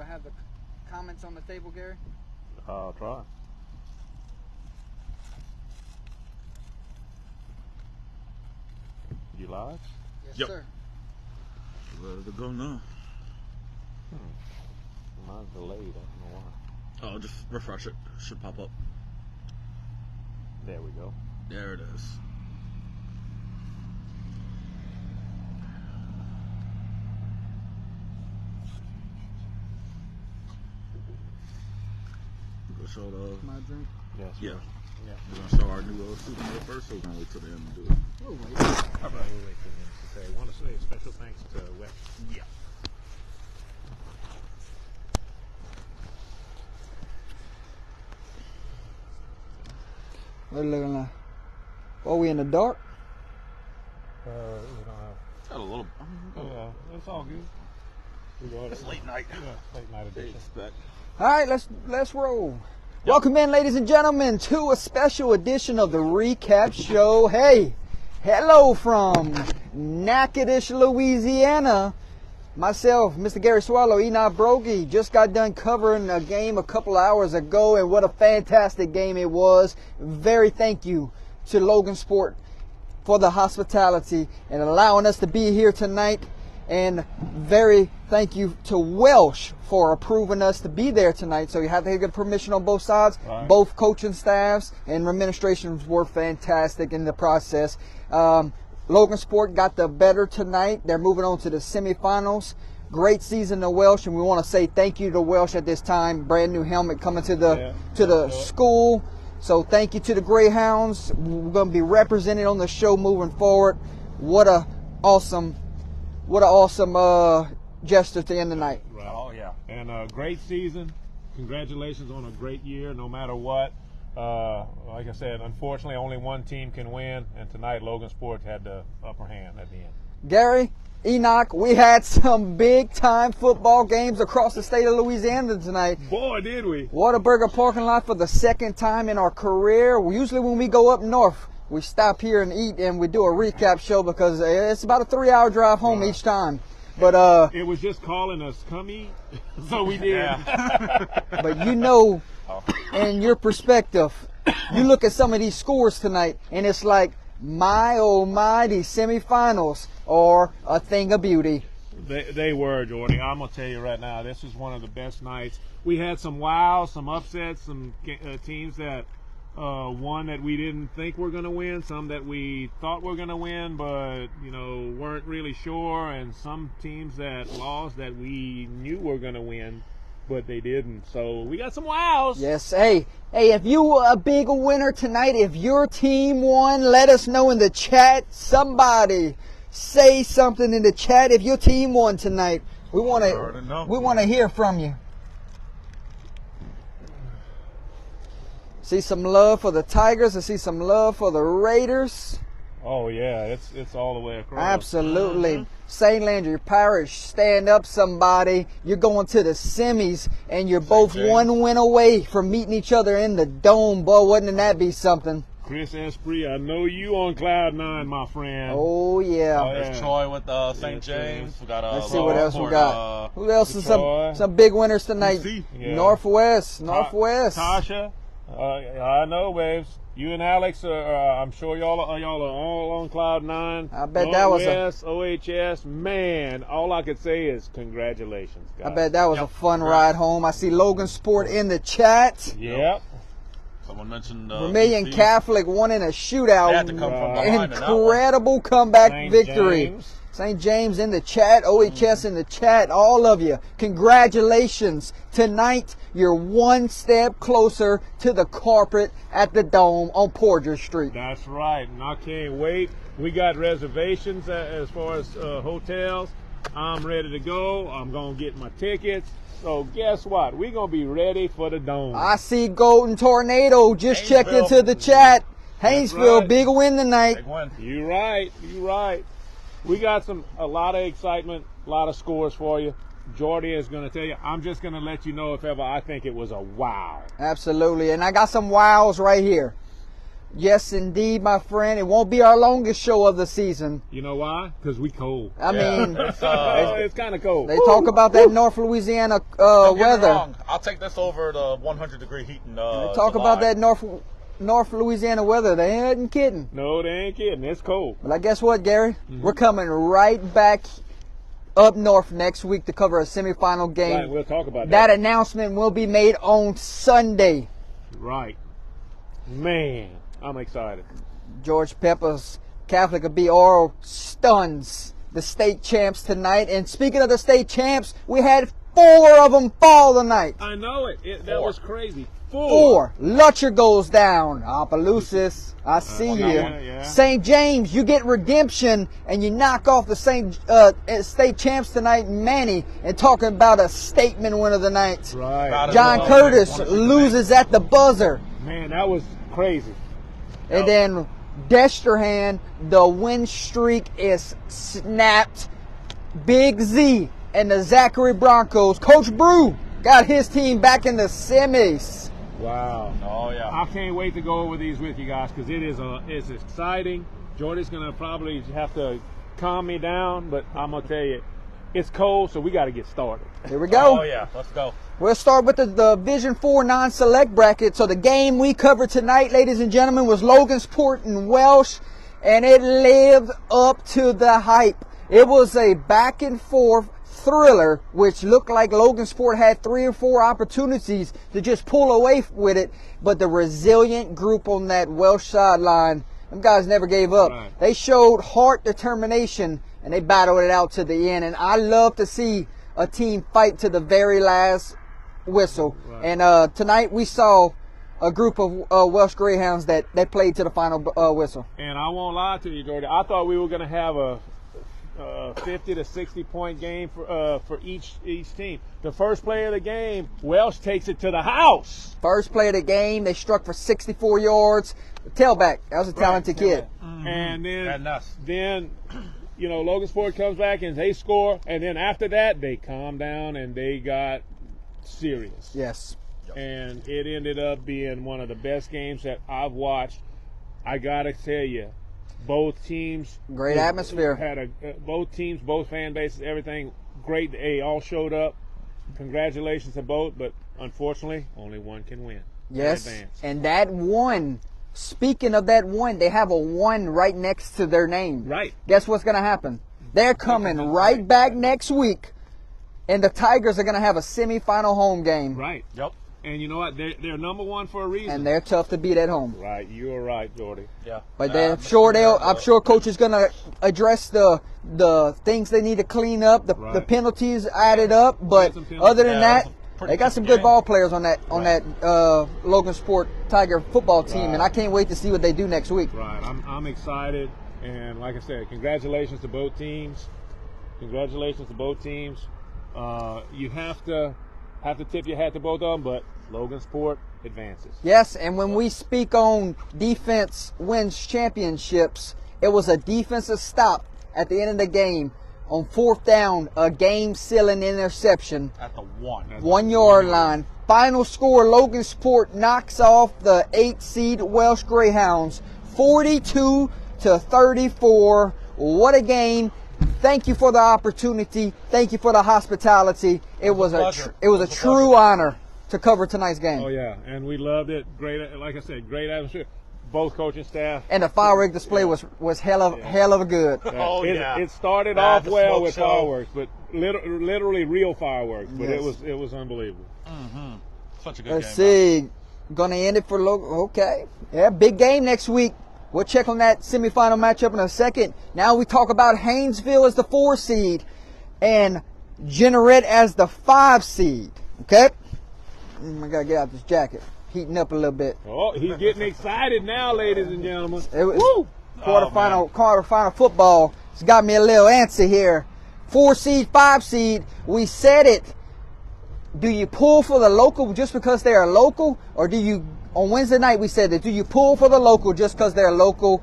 Do I have the comments on the table, Gary? I'll try. You live? Yes, Yep. sir. Ready to go now. Mine's delayed. I don't know why. Oh, just refresh it. Should pop up. There we go. There it is. Go show the. My drink. Yes. Yeah. Yeah. We're gonna show our new souvenir first, so we're gonna wait till the end to do it. Oh, wait. How about we wait for him to say? I want to say a special thanks to Wes. Yeah. What are you looking like? Oh, we in the dark? We don't have. Got a little. Yeah, it's all good. We go It's late night. Yeah, late night edition. Expect. All right, let's roll. Welcome in, ladies and gentlemen, to a special edition of the Recap Show. Hey, hello from Natchitoches, Louisiana. Myself, Mr. Gary Swallow, Enoch Broggie, just got done covering a game a couple hours ago, and what a fantastic game it was. Very thank you to Logan Sport for the hospitality and allowing us to be here tonight. And very thank you to Welsh for approving us to be there tonight. So you have to get permission on both sides. Right. Both coaching staffs and administrations were fantastic in the process. Logan Sport got the better tonight. They're moving on to the semifinals. Great season to Welsh, and we want to say thank you to Welsh at this time. Brand new helmet coming to the school. So thank you to the Greyhounds. We're going to be represented on the show moving forward. What a awesome gesture to end the night. Right. Oh yeah. And great season. Congratulations on a great year, no matter what. Like I said, unfortunately, only one team can win, and tonight Logan Sport had the upper hand at the end. Gary, Enoch, we had some big-time football games across the state of Louisiana tonight. Boy, did we! Whataburger parking lot for the second time in our career. Usually when we go up north, we stop here and eat, and we do a recap show because it's about a 3-hour drive home each time. But it was just calling us, come eat, so we did. but you know, in your perspective, you look at some of these scores tonight, and it's like, my oh my, these semifinals are a thing of beauty. They were, Jordy. I'm going to tell you right now, this was one of the best nights. We had some wows, some upsets, some teams that won that we didn't think were going to win, some that we thought were going to win but, weren't really sure, and some teams that lost that we knew were going to win, but they didn't. So we got some wows. Yes. Hey, if you were a big winner tonight, if your team won, let us know in the chat. Somebody say something in the chat if your team won tonight. We want to hear from you. See some love for the Tigers. I see some love for the Raiders. Oh yeah, it's all the way across. Absolutely. St. Landry Parish, stand up somebody. You're going to the semis, and you're both one win away from meeting each other in the dome. Boy, wouldn't that be something? Chris Esprit, I know you on cloud 9, my friend. Oh, yeah. There's Troy with St. James. We got let's see what else we got. Who else is some big winners tonight? Yeah. Northwest. Tasha, I know, babes. You and Alex, I'm sure y'all are all on cloud 9. I bet that was OHS, man. All I could say is congratulations, guys. I bet that was a fun ride home. I see Logan Sport in the chat. Yep. Someone mentioned Vermilion Catholic won in a shootout. They had to come from behind Incredible comeback St. victory. James. St. James in the chat, OHS in the chat, all of you. Congratulations. Tonight, you're one step closer to the carpet at the Dome on Porter Street. That's right, and I can't wait. We got reservations as far as hotels. I'm ready to go. I'm going to get my tickets. So guess what? We're going to be ready for the Dome. I see Golden Tornado just checked into the chat. Haynesville, right. Big win tonight. Big win. You're right. We got a lot of excitement, a lot of scores for you. Jordy is going to tell you. I'm just going to let you know if ever I think it was a wow. Absolutely. And I got some wows right here. Yes, indeed, my friend. It won't be our longest show of the season. You know why? Because we cold. I mean, It's kind of cold. they talk about that North Louisiana Don't get me weather. wrong, I'll take this over the 100-degree heat in They talk July. about that North Louisiana weather. They ain't kidding. No, they ain't kidding. It's cold. But I guess what, Gary? We're coming right back up north next week to cover a semifinal game. Right, we'll talk about That that. announcement will be made on Sunday. Right. Man, I'm excited. George Pepper's Catholic of B. Oral stuns the state champs tonight. And speaking of the state champs, we had 4 of them fall tonight. I know it. That 4. was crazy. 4. Lutcher goes down. Opelousas, I see you. yeah. St. James, you get redemption and you knock off the state champs tonight, Manny, and talking about a statement win of the night. Right. John Curtis loses at the buzzer. Man, that was crazy. And then Destrehan, the win streak is snapped. Big Z and the Zachary Broncos. Coach Brew got his team back in the semis. Wow. Oh, yeah. I can't wait to go over these with you guys because it's exciting. Jordy's gonna probably have to calm me down, but I'm gonna tell you, it's cold, so we got to get started. Here we go. Oh, yeah. Let's go. We'll start with the Division 4 non-select bracket. So the game we covered tonight, ladies and gentlemen, was Logansport and Welsh, and it lived up to the hype. It was a back and forth thriller, which looked like Logansport had 3 or 4 opportunities to just pull away with it, but the resilient group on that Welsh sideline, them guys never gave up. Right. They showed heart, determination, and they battled it out to the end. And I love to see a team fight to the very last whistle. Right. And tonight we saw a group of Welsh Greyhounds that played to the final whistle. And I won't lie to you, Jordy. I thought we were gonna have a 50 to 60 point game for each team. The first play of the game, Welsh takes it to the house. First play of the game, they struck for 64 yards. The tailback, that was a talented kid. And And us. then Logansport comes back and they score, and then after that they calmed down and they got serious. Yes. And it ended up being one of the best games that I've watched. I gotta tell you, both teams Great atmosphere. had both teams, both fan bases, everything great. They all showed up. Congratulations to both, but unfortunately, only one can win. Yes. Advance. And that one, speaking of that one, they have a 1 right next to their name. Right. Guess what's going to happen? They're coming right back next week, and the Tigers are going to have a semifinal home game. Right. Yep. And you know what? They're number 1 for a reason. And they're tough to beat at home. Right. You're right, Jordy. Yeah. But I'm sure coach is going to address the ththings they need to clean up, the Right. penalties added up. But some penalties. other than Yeah, that, it was a pretty they got tough some good game. ball players on that Logansport Tiger football team, Right. and I can't wait to see what they do next week. Right. I'm excited, and like I said, congratulations to both teams. Congratulations to both teams. You have to tip your hat to both of them, but Logansport advances. Yes, and when we speak on defense wins championships, it was a defensive stop at the end of the game on 4th down, a game-sealing interception, At the 1. 1 yard line. Final score, Logansport knocks off the 8 seed Welsh Greyhounds, 42-34. What a game. Thank you for the opportunity. Thank you for the hospitality. It was a pleasure. true honor to cover tonight's game. Oh yeah, and we loved it. Great, like I said, great atmosphere. Both coaching staff. And the fireworks display was hell of a good. Oh, yeah. It started Yeah, off the well smoke with show. fireworks, but literally real fireworks. But Yes. it was unbelievable. Such a good Let's game. see. Gonna end it for Okay. Yeah, big game next week. We'll check on that semifinal matchup in a second. Now we talk about Haynesville as the 4 seed and Jeanerette as the 5 seed. Okay? I gotta get out this jacket. Heating up a little bit. Oh, he's getting excited now, ladies and gentlemen. It was Woo! quarterfinal football. It's got me a little antsy here. 4 seed, 5 seed. We said it. Do you pull for the local just because they're local, or do you? On Wednesday night we said that. Do you pull for the local just because they're local?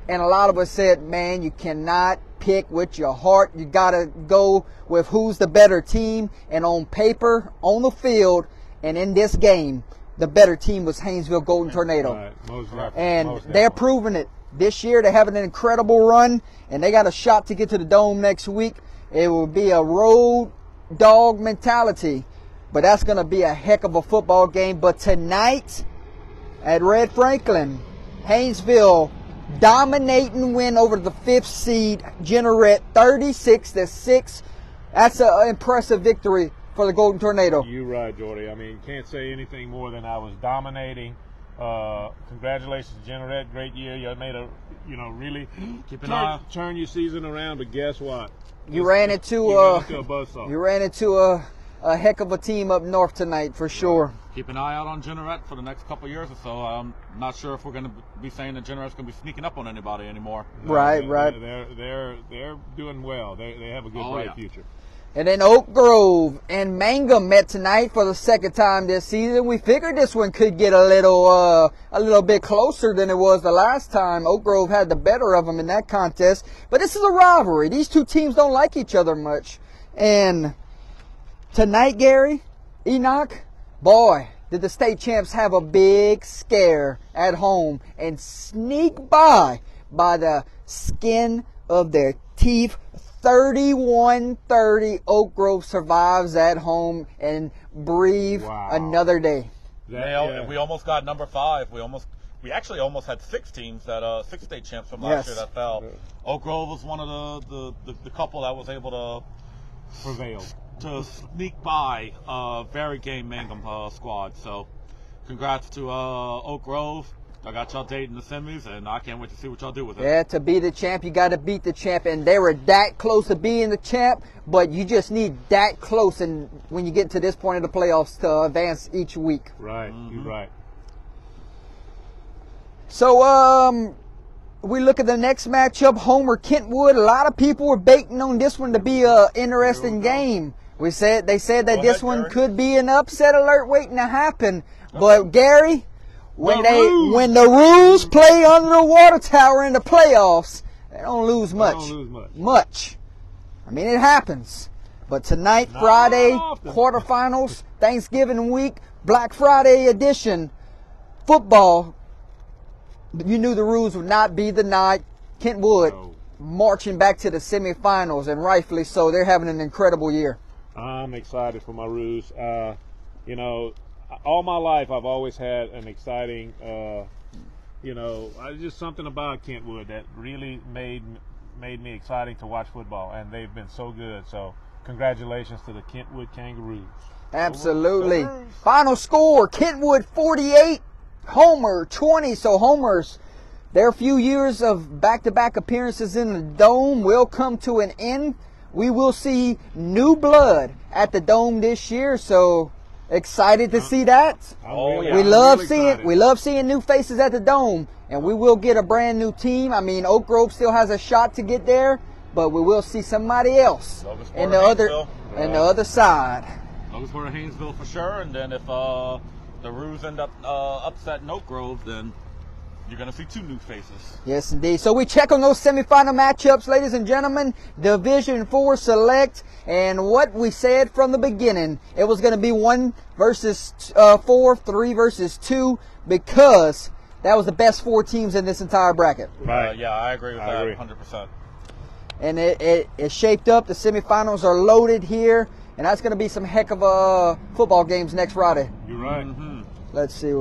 And a lot of us said, man, you cannot pick with your heart. You gotta go with who's the better team. And on paper, on the field, and in this game, the better team was Haynesville Golden Tornado. Right. Most definitely. And Most they're definitely. proving it. This year they're having an incredible run, and they got a shot to get to the Dome next week. It will be a road dog mentality, but that's going to be a heck of a football game. But tonight at Red Franklin, Haynesville dominating win over the 5th seed Jeanerette 36-6. That's an impressive victory for the Golden Tornado. You're right, Jordy. I mean, can't say anything more than I was dominating. Congratulations, Jeanerette. Great year. You made a, really Keep an eye. turn your season around. But guess what? You ran into a buzzsaw. you ran into a heck of a team up north tonight for sure. Keep an eye out on Jeanerette for the next couple of years or so. I'm not sure if we're going to be saying that Jeanerette's going to be sneaking up on anybody anymore. Right. They're doing well. They have a good bright future. And then Oak Grove and Mangum met tonight for the second time this season. We figured this one could get a little bit closer than it was the last time. Oak Grove had the better of them in that contest. But this is a rivalry. These two teams don't like each other much. And tonight, Gary, Enoch, boy, did the state champs have a big scare at home and sneak by the skin of their teeth. 31-30, Oak Grove survives at home and breathe another day. We almost got number 5. We actually almost had 6 teams that 6 state champs from last year that fell. Oak Grove was one of the couple that was able to prevail to sneak by a very game Mangum squad. So congrats to Oak Grove. I got y'all dating the semis, and I can't wait to see what y'all do with it. Yeah, to be the champ, you got to beat the champ, and they were that close to being the champ, but you just need that close, and when you get to this point of the playoffs to advance each week. Right, you're right. So, we look at the next matchup, Homer Kentwood. A lot of people were baiting on this one to be an interesting game. They said that this one could be an upset alert waiting to happen, but Gary, when the Rules play under the water tower in the playoffs, they don't lose much. I mean, it happens. But tonight, Friday, quarterfinals, Thanksgiving week, Black Friday edition, football, you knew the Rules would not be the night. Kentwood marching back to the semifinals, and rightfully so. They're having an incredible year. I'm excited for my Roos. All my life I've always had an exciting, just something about Kentwood that really made me exciting to watch football, and they've been so good. So congratulations to the Kentwood Kangaroos. Absolutely. Final score, Kentwood 48, Homer 20. So Homer's, their few years of back-to-back appearances in the Dome will come to an end. We will see new blood at the Dome this year, so excited to see that. We love seeing new faces at the Dome, and we will get a brand new team. I mean, Oak Grove still has a shot to get there, but we will see somebody else in the other side. Logansport or Haynesville for sure, and then if the Roos end up upsetting Oak Grove, then you're going to see 2 new faces. Yes, indeed. So we check on those semifinal matchups, ladies and gentlemen. Division 4 select. And what we said from the beginning, it was going to be 1 versus 4, 3 versus 2, because that was the best 4 teams in this entire bracket. Right. Yeah, I agree with that 100%. And it shaped up. The semifinals are loaded here. And that's going to be some heck of football games next Friday. You're right. Let's see.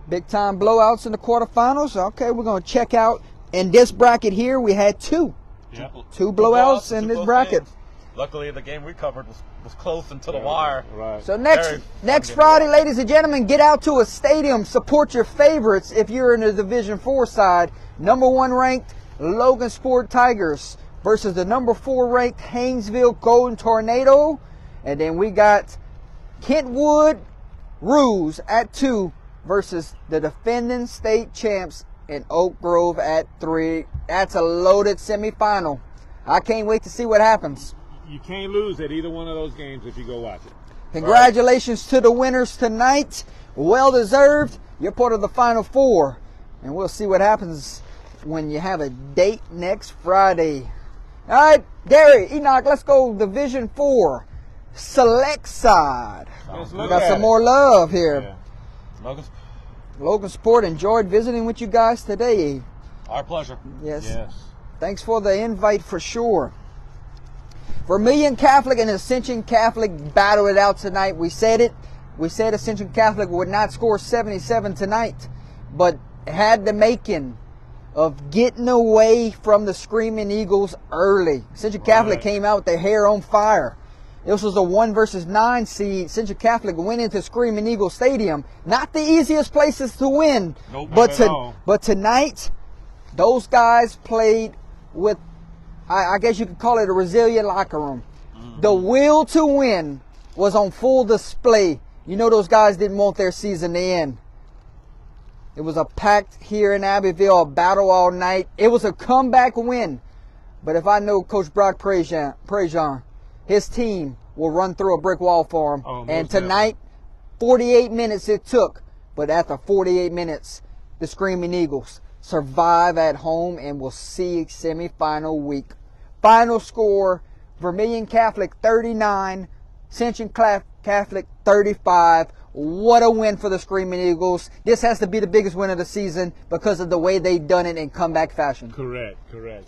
Big time blowouts in the quarterfinals. Okay, we're going to check out. In this bracket here, we had 2. Yep. 2 blowouts in this bracket. Games. Luckily, the game we covered was close and to the wire. Right. So next Friday, ladies and gentlemen, get out to a stadium. Support your favorites if you're in the Division 4 side. Number 1 ranked Logansport Tigers versus the number 4 ranked Haynesville Golden Tornado. And then we got Kentwood Roos at 2 versus the defending state champs in Oak Grove at 3. That's a loaded semifinal. I can't wait to see what happens. You can't lose at either one of those games if you go watch it. Congratulations to the winners tonight. Well deserved. You're part of the Final 4. And we'll see what happens when you have a date next Friday. All right, Gary, Enoch, let's go Division 4. select side. Let's We look got at some it. more love here. Yeah. Logan Sport, enjoyed visiting with you guys today. Our pleasure. Yes. Yes. Thanks for the invite for sure. Vermilion Catholic and Ascension Catholic battle it out tonight. We said it. We said Ascension Catholic would not score 77 tonight, but had the making of getting away from the Screaming Eagles early. Ascension Catholic Right. came out with their hair on fire. This was a 1 versus 9 seed. Ascension Catholic went into Screaming Eagle Stadium. Not the easiest places to win. Nope, but, not at all. but tonight, those guys played with, I guess you could call it a resilient locker room. Mm-hmm. The will to win was on full display. You know those guys didn't want their season to end. It was a packed here in Abbeville, a battle all night. It was a comeback win. But if I know Coach Brock Prejean, his team will run through a brick wall for him. Oh, most and tonight, 48 minutes it took. But after 48 minutes, the Screaming Eagles survive at home and will see semifinal week. Final score, Vermilion Catholic 39, Ascension Catholic 35. What a win for the Screaming Eagles. This has to be the biggest win of the season because of the way they done it in comeback fashion. Correct.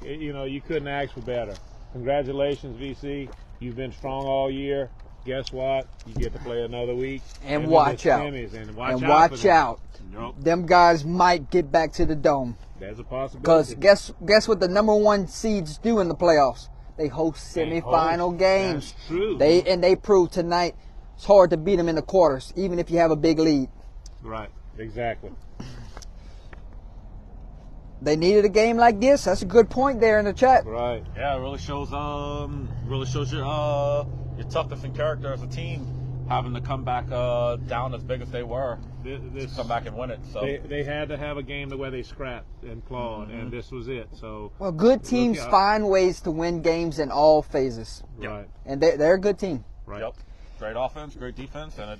You couldn't ask for better. Congratulations, VC. You've been strong all year. Guess what? You get to play another week. And then watch the out. semis, and And watch watch out. Nope. Them guys might get back to the dome. There's a Because possibility. guess what the number 1 seeds do in the playoffs? They host They semifinal host. games. That's true. They proved tonight it's hard to beat them in the quarters, even if you have a big lead. Right. Exactly. They needed a game like this. That's a good point there in the chat. Right. Yeah, it really shows your toughness and character as a team, having to come back down as big as they were, This, come back and win it. So they had to have a game the way they scrapped and clawed, and this was it. So Well, good teams out. find ways to win games in all phases. right. And they're a good team. Right. Yep, great offense, great defense, and it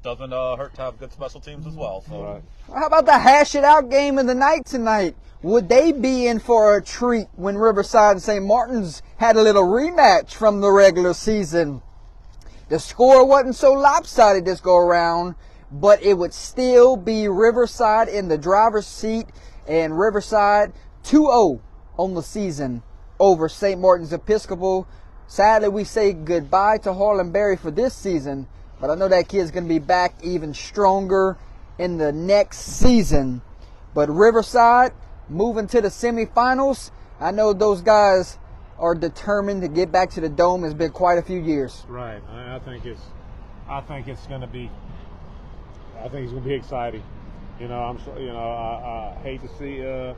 doesn't hurt to have good special teams as well. So Right. How about the hash it out game of the night tonight? Would they be in for a treat when Riverside and St. Martin's had a little rematch from the regular season? The score wasn't so lopsided this go around, but it would still be Riverside in the driver's seat, and Riverside 2-0 on the season over St. Martin's Episcopal. Sadly, we say goodbye to Harlan Berry for this season, but I know that kid's going to be back even stronger in the next season. But Riverside moving to the semifinals, I know those guys are determined to get back to the Dome. It's been quite a few years. Right. I think it's going to be. I think it's going to be exciting. I hate to see it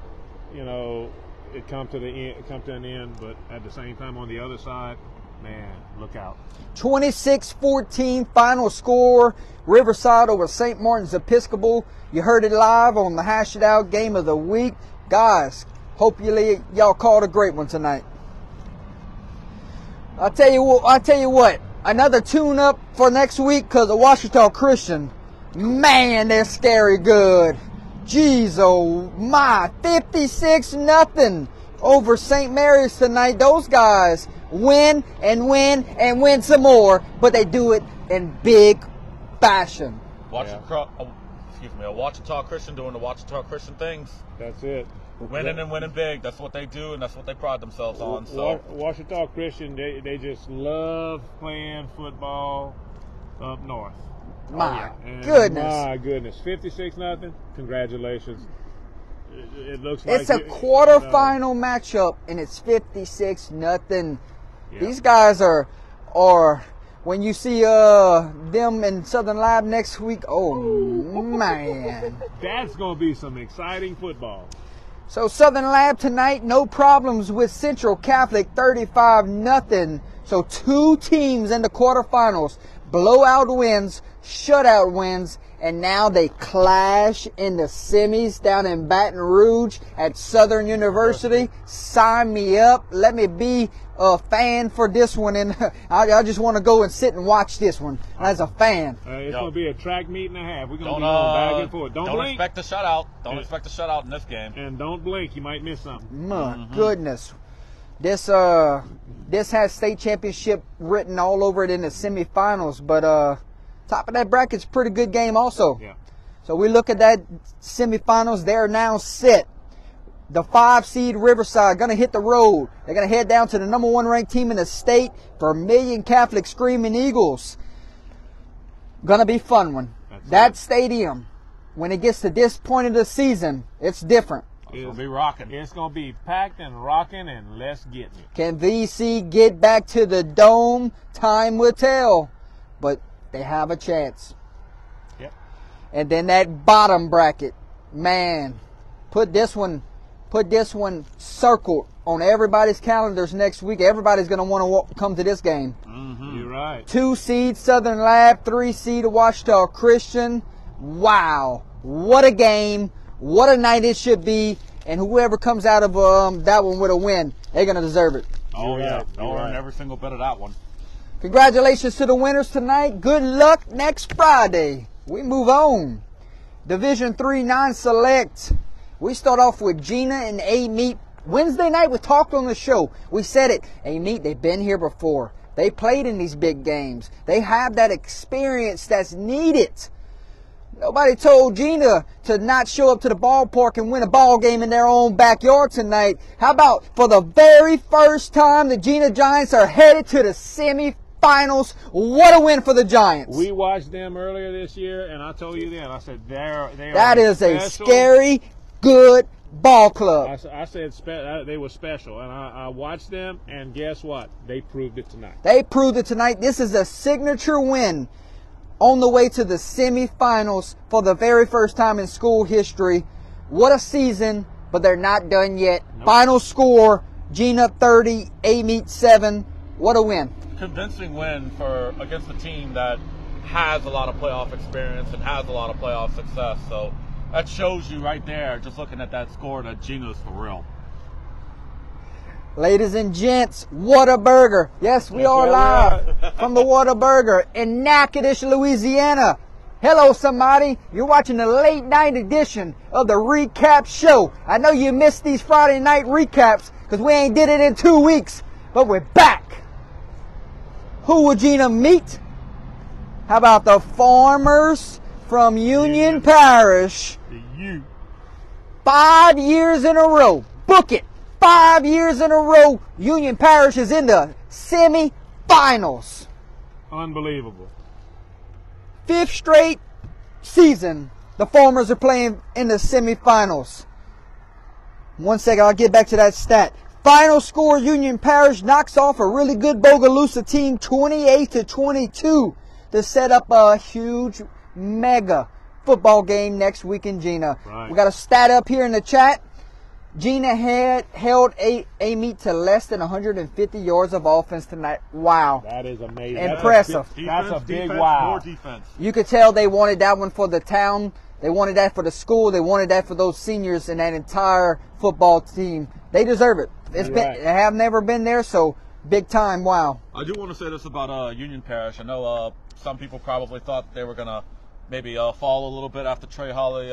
come to an end, but at the same time, on the other side, man, look out. 26-14 final score. Riverside over St. Martin's Episcopal. You heard it live on the Hash It Out Game of the Week. Guys, hope y'all called a great one tonight. I'll tell you what, another tune-up for next week because of Ouachita Christian. Man, they're scary good. Jeez, oh my, 56-0 over St. Mary's tonight. Those guys win and win and win some more, but they do it in big fashion. a Ouachita Christian doing the Ouachita Christian things. That's it. Winning and winning big. That's what they do, and that's what they pride themselves on. So Ouachita Christian, they just love playing football up north. My And goodness. My goodness. 56-0. Congratulations. It looks like It's a quarterfinal matchup, and it's 56-0. Yeah. These guys are when you see them in Southern Lab next week, oh man. That's going to be some exciting football. So Southern Lab tonight, no problems with Central Catholic, 35-0. So two teams in the quarterfinals, blowout wins, shutout wins, and now they clash in the semis down in Baton Rouge at Southern University. Sign me up. Let me be a fan for this one, and I just want to go and sit and watch this one as a fan. It's going to be a track meet and a half. We're going to don't be going back and forth. Don't blink. expect a shutout. Don't expect a shutout in this game. And don't blink. You might miss something. My goodness. This has state championship written all over it in the semifinals, but top of that bracket's a pretty good game also. Yeah. So we look at that semifinals. They're now set. The 5 seed Riverside going to hit the road. They're going to head down to the number 1 ranked team in the state, Vermilion Catholic Screaming Eagles. Going to be fun one. That stadium, when it gets to this point of the season, it's different. It's going to be rocking. It's going to be packed and rocking, and let's get it. Can VC get back to the dome? Time will tell. But they have a chance. Yep. And then that bottom bracket, man, put this one circled on everybody's calendars next week. Everybody's going to want to come to this game. Mm-hmm. You're right. 2 seed Southern Lab, 3 seed Ouachita Christian. Wow, what a game. What a night it should be. And whoever comes out of that one with a win, they're going to deserve it. Oh, You're yeah. right. They'll You're earn right. every single bit of that one. Congratulations to the winners tonight. Good luck next Friday. We move on. Division 3 non-select. We start off with Gina and A-Meet. Wednesday night we talked on the show. We said it. A-Meet, they've been here before. They played in these big games. They have that experience that's needed. Nobody told Gina to not show up to the ballpark and win a ball game in their own backyard tonight. How about for the very first time the Gina Giants are headed to the semifinals? What a win for the Giants. We watched them earlier this year, and I told you then, I said, that is a special. scary, good ball club. I said they were special, and I watched them, and guess what? They proved it tonight. They proved it tonight. This is a signature win on the way to the semifinals for the very first time in school history. What a season, but they're not done yet. Nope. Final score, Gina 30, A-Meet 7. What a win. Convincing win against a team that has a lot of playoff experience and has a lot of playoff success. So that shows you right there, just looking at that score, that Gina's for real. Ladies and gents, Whataburger. Yes, we are live from the Whataburger in Natchitoches, Louisiana. Hello, somebody. You're watching the late night edition of the recap show. I know you missed these Friday night recaps because we ain't did it in 2 weeks, but we're back. Who will Gina meet? How about the Farmers from Union Parish? 5 years in a row. Book it. 5 years in a row, Union Parish is in the semi-finals. Unbelievable. 5th straight season, the Farmers are playing in the semi-finals. 1 second, I'll get back to that stat. Final score, Union Parish knocks off a really good Bogalusa team 28-22 to set up a huge mega football game next week in Gina. Right. We got a stat up here in the chat. Gina had held A-Meet to less than 150 yards of offense tonight. Wow. That is amazing. Impressive. That's a big defense, wow. More defense. You could tell they wanted that one for the town. They wanted that for the school. They wanted that for those seniors and that entire football team. They deserve it. They have never been there, so big time. Wow. I do want to say this about Union Parish. I know some people probably thought they were going to maybe fall a little bit after Trey Holly.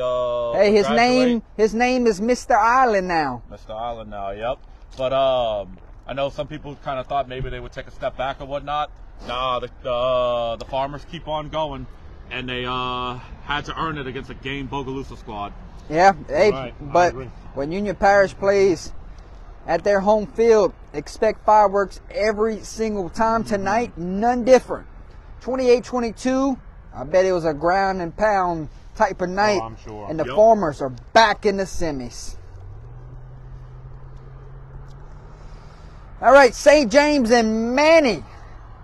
Hey, his name is Mr. Island now. Mr. Island now, yep. But I know some people kind of thought maybe they would take a step back or whatnot. Nah, the Farmers keep on going, and they had to earn it against a game Bogalusa squad. Yeah, hey, Right, but when Union Parish plays at their home field, expect fireworks every single time tonight. None different. 28-22. I bet it was a ground and pound type of night. I'm sure. And the Farmers are back in the semis. All right, St. James and Manny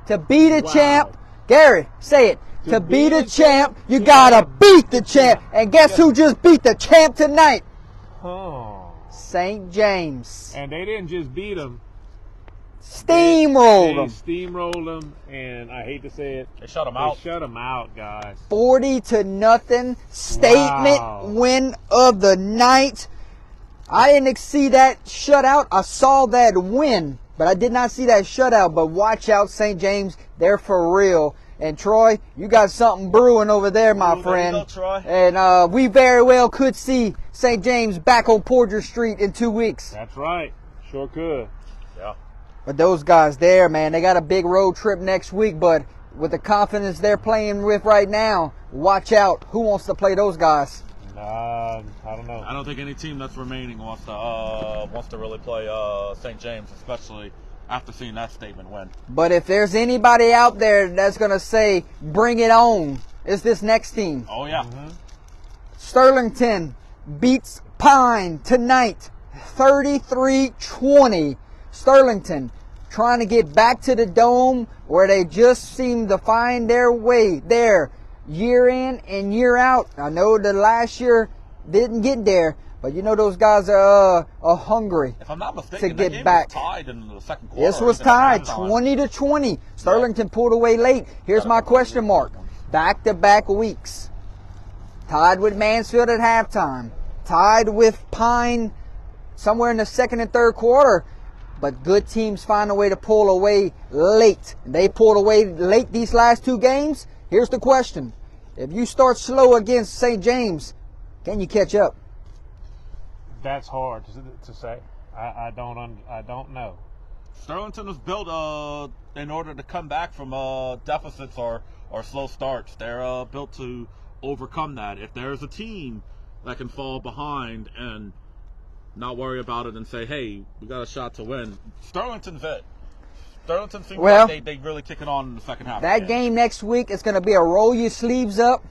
to be the champ. Gary, say it. To be the champ, you gotta beat the champ. And guess who just beat the champ tonight? Oh. St. James. And they didn't just beat them. Steamrolled them. They steamrolled them, and I hate to say it, They shut them they out. shut them out, guys. 40-0 statement Wow. win of the night. I didn't see that shutout. I saw that win, but I did not see that shutout. But watch out, St. James. They're for real. And Troy, you got something brewing over there, my Ooh, friend. there you go, Troy. And we very well could see St. James back on Porter Street in 2 weeks. That's right. Sure could. Yeah. But those guys there, man, they got a big road trip next week. But with the confidence they're playing with right now, watch out. Who wants to play those guys? I don't know. I don't think any team that's remaining wants to really play St. James, especially after seeing that statement win. But if there's anybody out there that's going to say, bring it on, it's this next team. Oh, yeah. Sterlington beats Pine tonight, 33-20. Sterlington trying to get back to the Dome where they just seem to find their way there year in and year out. I know the last year didn't get there, but you know those guys are hungry. If I'm not mistaken, to that get game back. was tied in the second quarter. This was tied 20-20. Sterlington pulled away late. Here's my question mark. Back-to-back weeks. Tied with Mansfield at halftime. Tied with Pine somewhere in the second and third quarter. But good teams find a way to pull away late. They pulled away late these last two games. Here's the question. If you start slow against St. James, can you catch up? That's hard to say. I don't know. Sterlington was built in order to come back from deficits or slow starts. They're built to overcome that. If there's a team that can fall behind and not worry about it and say, hey, we got a shot to win, Sterlington's it. Sterlington seems like they really kick it on in the second half. That game next week is going to be a roll your sleeves up,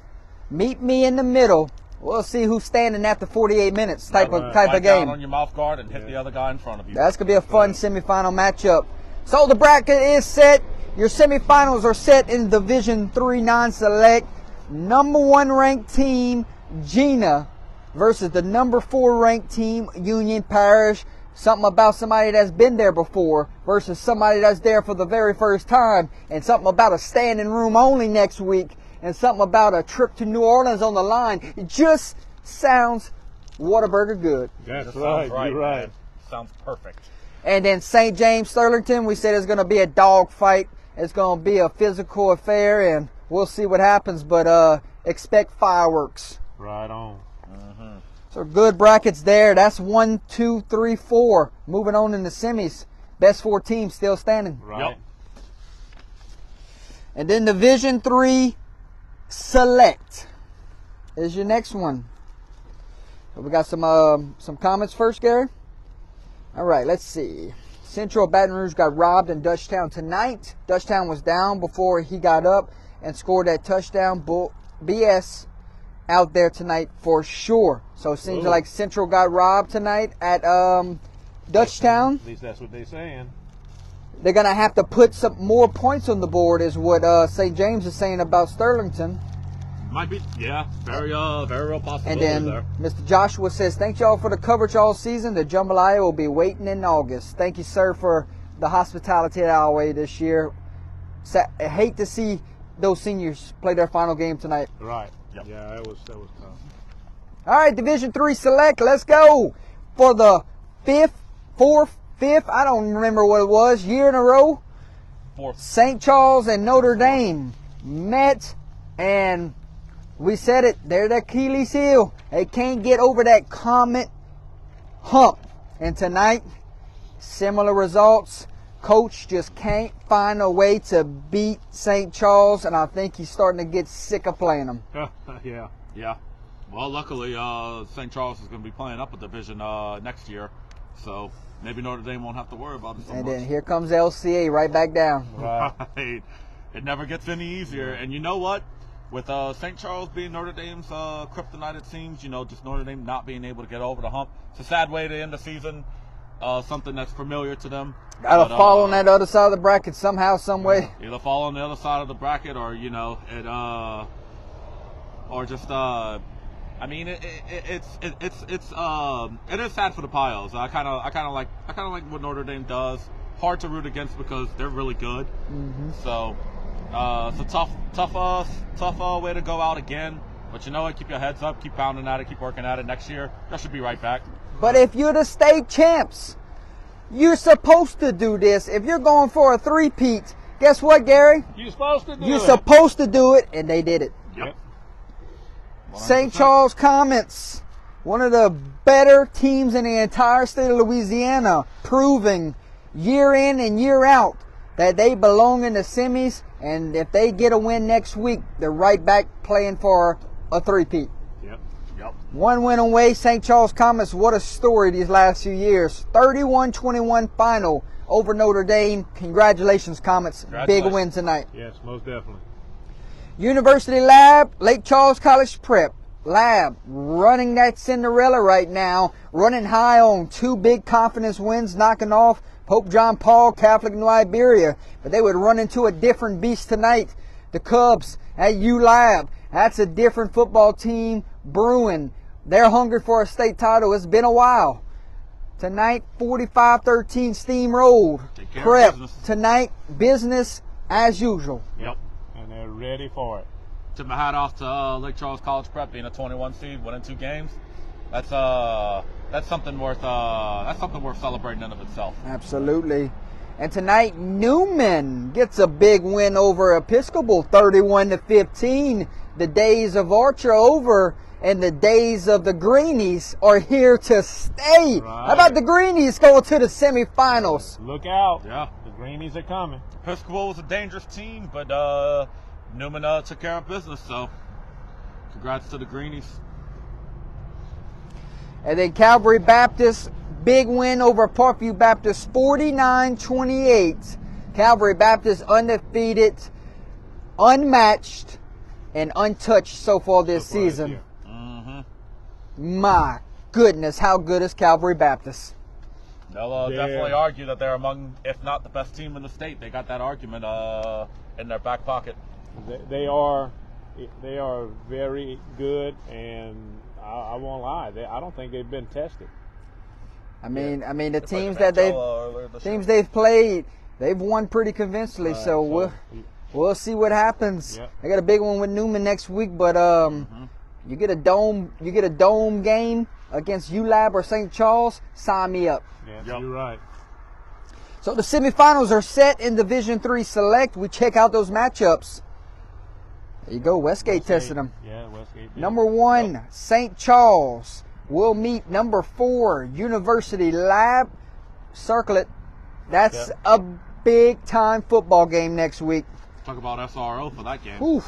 meet me in the middle. We'll see who's standing after 48 minutes type of game. Down on your mouth guard and hit the other guy in front of you. That's going to be a fun semifinal matchup. So the bracket is set. Your semifinals are set in Division 3 non-select. Number 1 ranked team, Gina, versus the number 4 ranked team, Union Parish. Something about somebody that's been there before versus somebody that's there for the very first time. And something about a standing room only next week. And something about a trip to New Orleans on the line. It just sounds Whataburger good. That's right. You're right. Man. Sounds perfect. And then St. James Sterlington, we said it's going to be a dog fight. It's going to be a physical affair, and we'll see what happens. But expect fireworks. Right on. So good brackets there. That's 1, 2, 3, 4. Moving on in the semis. Best 4 teams still standing. Right. Yep. And then Division 3 Select is your next one. So we got some comments first, Gary. All right, let's see. Central Baton Rouge got robbed in Dutchtown tonight. Dutchtown was down before he got up and scored that touchdown. BS out there tonight for sure. So it seems like Central got robbed tonight at Dutchtown. At least that's what they're saying. They're going to have to put some more points on the board is what St. James is saying about Sterlington. Might be, yeah, very real possibility. And then there. Mr. Joshua says, thank y'all for the coverage all season. The Jambalaya will be waiting in August. Thank you, sir, for the hospitality at Alway this year. I hate to see those seniors play their final game tonight. Right. Yep. Yeah, that was tough. All right, Division 3 Select. Let's go for the fifth, I don't remember what it was, year in a row. 4th. St. Charles and Notre Dame met, and we said it, they're the Achilles heel. They can't get over that Comet hump. And tonight, similar results. Coach just can't find a way to beat St. Charles, and I think he's starting to get sick of playing them. Yeah. Yeah. Well, luckily, St. Charles is going to be playing up a division next year, so maybe Notre Dame won't have to worry about it so much. And then here comes LCA right back down. Right. It never gets any easier. And you know what? With St. Charles being Notre Dame's kryptonite, it seems, just Notre Dame not being able to get over the hump. It's a sad way to end the season, something that's familiar to them. Got to fall on that other side of the bracket somehow, some way. Either fall on the other side of the bracket or, or just, I mean, it is sad for the Pios. I kind of like what Notre Dame does. Hard to root against because they're really good. Mm-hmm. So it's a tough way to go out again. But you know what? Keep your heads up. Keep pounding at it. Keep working at it. Next year, that should be right back. But if you're the state champs, you're supposed to do this. If you're going for a three-peat, guess what, Gary? You're supposed to do You're it. supposed to do it, and they did it. Yep. St. Charles Comets, one of the better teams in the entire state of Louisiana, proving year in and year out that they belong in the semis, and if they get a win next week, they're right back playing for a three-peat. Yep. One win away, St. Charles Comets. What a story these last few years. 31-21 final over Notre Dame. Congratulations, Comets. Big win tonight. Yes, most definitely. University Lab, Lake Charles College Prep. Lab running that Cinderella right now, running high on 2 big confidence wins, knocking off Pope John Paul, Catholic New Iberia. But they would run into a different beast tonight. The Cubs at ULab. That's a different football team brewing. They're hungry for a state title. It's been a while. Tonight, 45-13 steamrolled. Prep. Tonight, business as usual. Yep. And they're ready for it. Tip my hat off to Lake Charles College Prep being a 21 seed, winning 2 games. That's something worth celebrating in of itself. Absolutely. And tonight, Newman gets a big win over Episcopal, 31-15. The days of Archer over, and the days of the Greenies are here to stay. Right. How about the Greenies going to the semifinals? Look out. Yeah. The Greenies are coming. Episcopal was a dangerous team, but Newman took care of business, so congrats to the Greenies. And then Calvary Baptist, big win over Parkview Baptist, 49-28. Calvary Baptist undefeated, unmatched, and untouched so far this season. My goodness, how good is Calvary Baptist? They'll definitely argue that they're among, if not the best team in the state. They got that argument in their back pocket. They are very good, and I won't lie. I don't think they've been tested. I mean, the teams that they've played, they've won pretty convincingly. Right, so we'll see what happens. Yep. I got a big one with Newman next week, but you get a dome game against ULab or St. Charles, sign me up. Yes, Yep. you're right. So the semifinals are set in Division III Select. We check out those matchups. There you go, Westgate testing them. Yeah, Westgate. did. Number 1, St. Charles will meet number 4, University Lab. Circle it. That's a big-time football game next week. Talk about SRO for that game. Oof.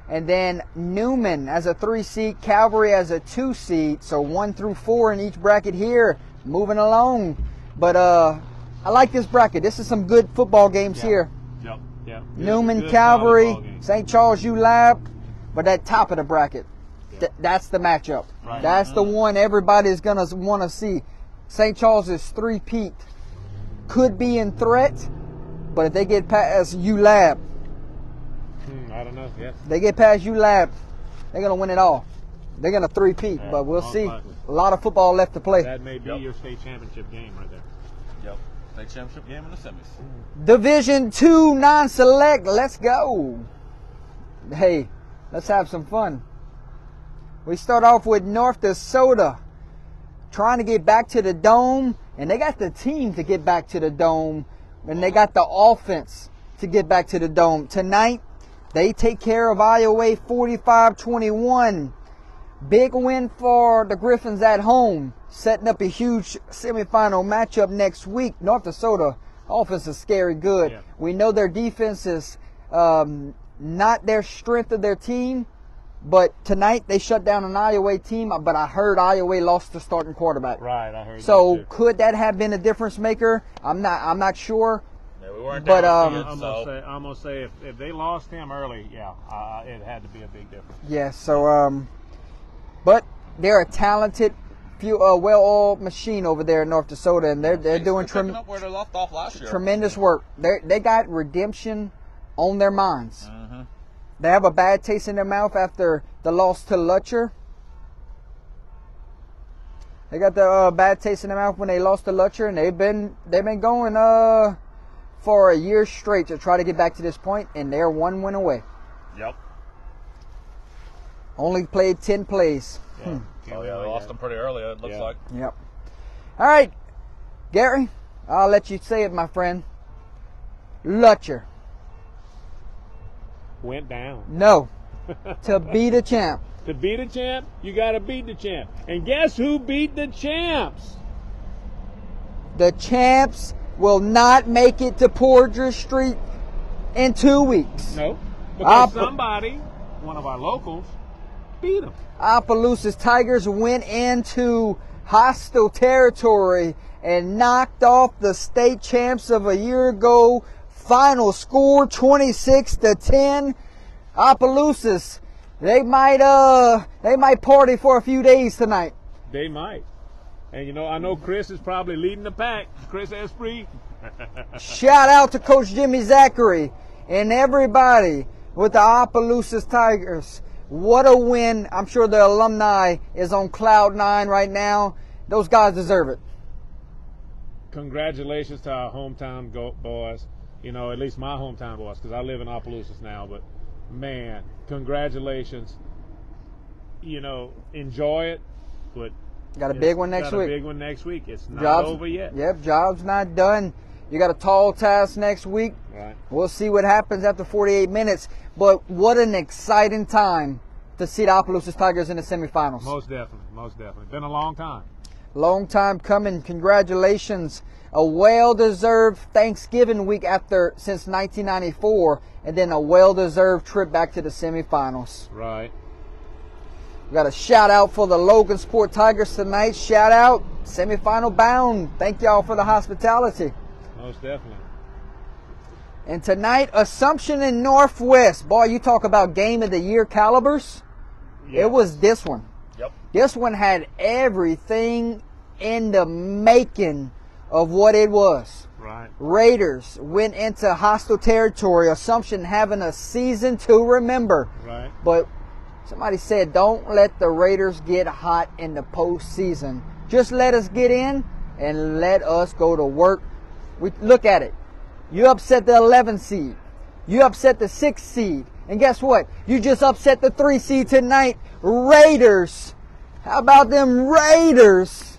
And then Newman as a 3 seed, Calvary as a 2 seed. So 1 through 4 in each bracket here. Moving along. But I like this bracket. This is some good football games here. Yep. Yeah. Newman, Good Calvary, volleyball game. St. Charles, ULab. But that top of the bracket, that's the matchup. Right. That's the one everybody's going to want to see. St. Charles is 3-peat. Could be in threat, but if they get past ULab, I don't know. Yes. they get past ULab, they're going to win it all. They're going to 3-peat, Yeah, but we'll most see. likely. A lot of football left to play. That may be your state championship game right there. Yep. State championship game in the semis. Division II non-select, let's go. Hey, let's have some fun. We start off with North DeSoto trying to get back to the Dome, and they got the team to get back to the Dome, and they got the offense to get back to the Dome. Tonight, they take care of Iowa 45-21. Big win for the Griffins at home, setting up a huge semifinal matchup next week. North DeSoto offense is scary good. Yeah. We know their defense is not their strength of their team, but tonight they shut down an Iowa team. But I heard Iowa lost the starting quarterback. Right, I heard. So that too. could that have been a difference maker? I'm not sure. Yeah, we weren't But, down to I'm it, gonna say if they lost him early, it had to be a big difference. Yeah. So but they're a talented, well-oiled machine over there in North DeSoto, and they're doing picking up where they left off last year. tremendous work. They got redemption on their minds. Mm-hmm. They have a bad taste in their mouth after the loss to Lutcher. They got the bad taste in their mouth when they lost to Lutcher, and they've been going for a year straight to try to get back to this point, and they're 1 win away. Yep. Only played 10 plays. Yeah. Oh yeah, they lost them pretty early. It looks Yeah. like. Yep. All right, Gary, I'll let you say it, my friend. Lutcher. Went down. No. To be the champ. To beat a champ, you got to beat the champ. And guess who beat the champs? The champs will not make it to Poydras Street in 2 weeks. No, because somebody, one of our locals, beat them. Opelousas Tigers went into hostile territory and knocked off the state champs of a year ago. Final score 26-10. Opelousas, they might party for a few days tonight. They might. And, you know, I know Chris is probably leading the pack. Chris Esprit. Shout out to Coach Jimmy Zachary and everybody with the Opelousas Tigers. What a win. I'm sure the alumni is on cloud nine right now. Those guys deserve it. Congratulations to our hometown boys. You know, at least my hometown boys, because I live in Opelousas now. But, man, congratulations. You know, enjoy it. But got a big one next week. Got a big one next week. It's not over yet. Yep, job's not done. You got a tall task next week. Right. We'll see what happens after 48 minutes. But what an exciting time to see the Opelousas Tigers in the semifinals. Most definitely. Most definitely. Been a long time. Long time coming. Congratulations. A well-deserved Thanksgiving week since 1994, and then a well-deserved trip back to the semifinals. Right. We got a shout out for the Logan Sport Tigers tonight. Shout out, semifinal bound. Thank y'all for the hospitality. Most definitely. And tonight, Assumption and Northwest. Boy, you talk about game of the year calibers. Yes. It was this one. Yep. This one had everything in the making of what it was. Right. Raiders went into hostile territory. Assumption having a season to remember. Right. But somebody said, don't let the Raiders get hot in the postseason. Just let us get in and let us go to work. We look at it. You upset the 11th seed. You upset the 6th seed. And guess what? You just upset the 3 seed tonight. Raiders. How about them Raiders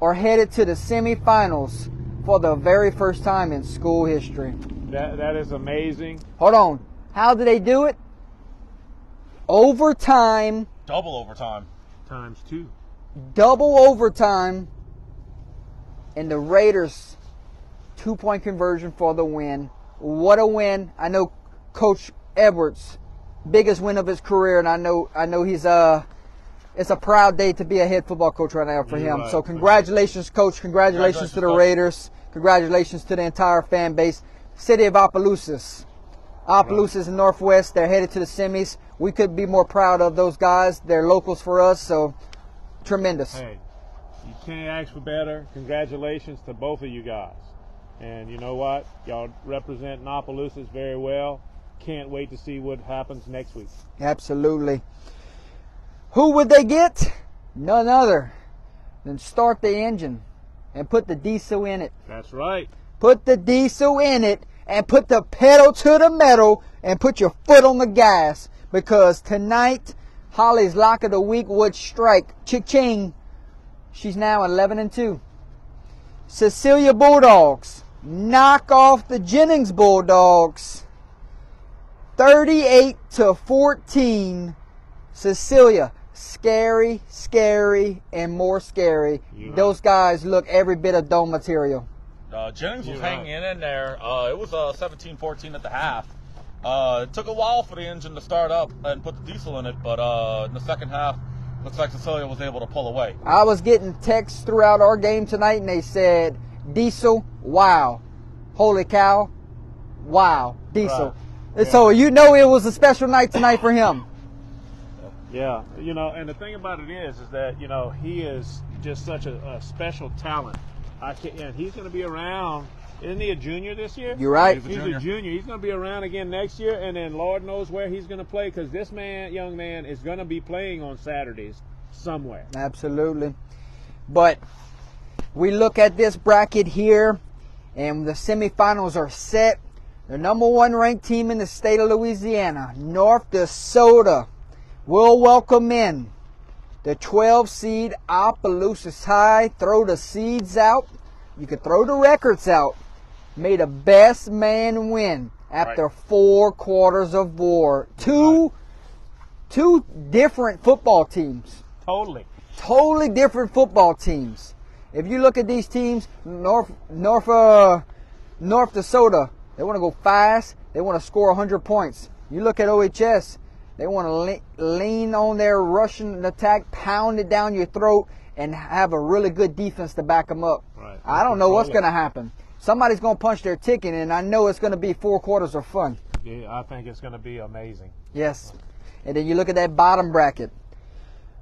are headed to the semifinals for the very first time in school history. That is amazing. Hold on. How did they do it? Overtime. Double overtime. Times 2. Double overtime. And the Raiders 2-point conversion for the win. What a win. I know Coach Edwards, biggest win of his career, and I know he's it's a proud day to be a head football coach right now for him. Right. So congratulations, Coach. Congratulations to the Raiders. Congratulations to the entire fan base. City of Opelousas. Opelousas and Northwest, they're headed to the semis. We could be more proud of those guys. They're locals for us, so tremendous. Hey, you can't ask for better. Congratulations to both of you guys. And you know what? Y'all represent Opelousas very well. Can't wait to see what happens next week. Absolutely. Who would they get? None other than Start the Engine and put the diesel in it. That's right. Put the diesel in it and put the pedal to the metal and put your foot on the gas, because tonight Holly's lock of the week would strike. Cha-ching. She's now 11-2. Cecilia Bulldogs knock off the Jennings Bulldogs 38-14. Cecilia, scary, scary, and more scary. Those guys look every bit of dome material. Jennings was hanging in there. It was 17-14 at the half. It took a while for the engine to start up and put the diesel in it, but in the second half, looks like Cecilia was able to pull away. I was getting texts throughout our game tonight, and they said, Diesel, wow. Holy cow, wow, Diesel. Right. So you know it was a special night tonight for him. Yeah, you know, and the thing about it is that, you know, he is just such a special talent. And he's going to be around. Isn't he a junior this year? You're right. He's a junior. He's going to be around again next year, and then Lord knows where he's going to play, because this young man is going to be playing on Saturdays somewhere. Absolutely. But we look at this bracket here, and the semifinals are set. The number 1 ranked team in the state of Louisiana, North DeSoto, will welcome in the 12 seed Opelousas High. Throw the seeds out. You could throw the records out. May the best man win after 4 quarters of war. Two different football teams. Totally. Totally different football teams. If you look at these teams, North Dakota, they want to go fast. They want to score 100 points. You look at OHS, they want to lean on their Russian attack, pound it down your throat, and have a really good defense to back them up. Right. I don't know what's going to happen. Somebody's going to punch their ticket, and I know it's going to be 4 quarters of fun. Yeah, I think it's going to be amazing. Yes. And then you look at that bottom bracket.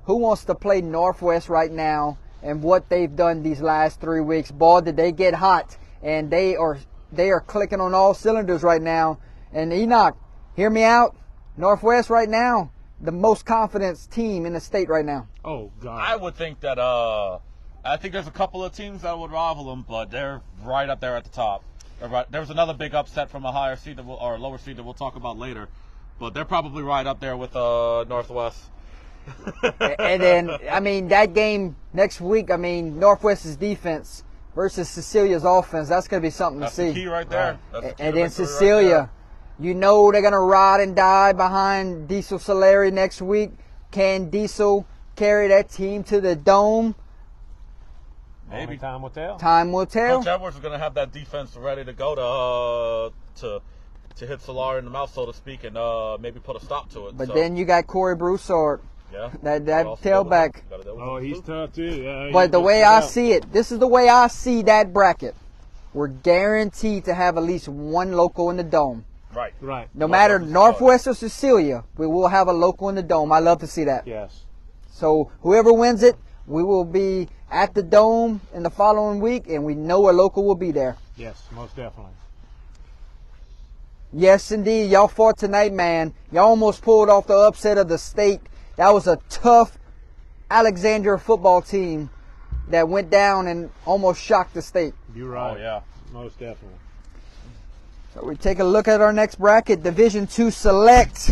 Who wants to play Northwest right now and what they've done these last 3 weeks? Boy, did they get hot. And they are clicking on all cylinders right now. And Enoch, hear me out. Northwest right now, the most confident team in the state right now. Oh, God. I would think that I think there's a couple of teams that would rival them, but they're right up there at the top. There was another big upset from a higher seed or lower seed that we'll talk about later, but they're probably right up there with Northwest. And then, I mean, that game next week, I mean, Northwest's defense versus Cecilia's offense, that's going to be something That's to see. the key right there. That's the key And to then victory right Cecilia, there. you know they're going to ride and die behind Diesel Solari next week. Can Diesel carry that team to the Dome? Maybe Maybe. time will tell. Time will tell. Coach Edwards is going to have that defense ready to go to hit Solari in the mouth, so to speak, and maybe put a stop to it. But so, then you got Corey Broussard, yeah, that gotta also deal with tailback. him. Gotta deal with Oh, him, he's too. tough, too. Yeah, But the he's way just I tough. see it, this is the way I see that bracket. We're guaranteed to have at least one local in the Dome. Right. Right. No matter Northwest is Northwest or Cecilia, we will have a local in the Dome. I love to see that. Yes. So whoever wins it, we will be at the Dome in the following week, and we know a local will be there. Yes, most definitely. Yes, indeed. Y'all fought tonight, man. Y'all almost pulled off the upset of the state. That was a tough Alexandria football team that went down and almost shocked the state. You're right. Oh, yeah. Most definitely. So we take a look at our next bracket, Division II Select.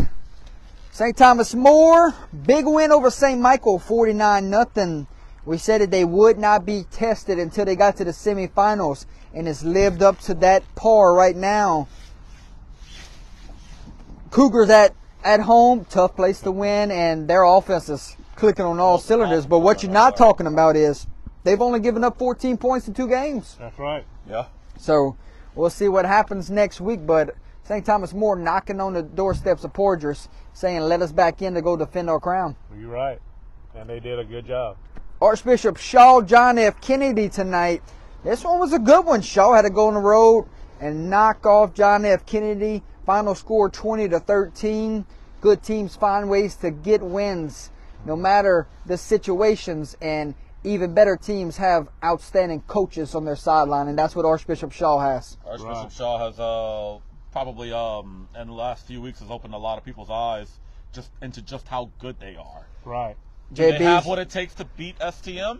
St. Thomas More, big win over St. Michael, 49-0. We said that they would not be tested until they got to the semifinals, and it's lived up to that par right now. Cougars at home, tough place to win, and their offense is clicking on all cylinders. But what you're not talking about is they've only given up 14 points in 2 games. That's right. Yeah. So we'll see what happens next week. But St. Thomas More knocking on the doorsteps of Porgers, saying, let us back in to go defend our crown. You're right. And they did a good job. Archbishop Shaw John F. Kennedy tonight. This one was a good one. Shaw had to go on the road and knock off John F. Kennedy. Final score 20-13. Good teams find ways to get wins no matter the situations, and even better teams have outstanding coaches on their sideline, and that's what Archbishop Shaw has. Archbishop Right. Shaw has probably in the last few weeks has opened a lot of people's eyes into just how good they are. Right. Do they have JB, what it takes to beat STM?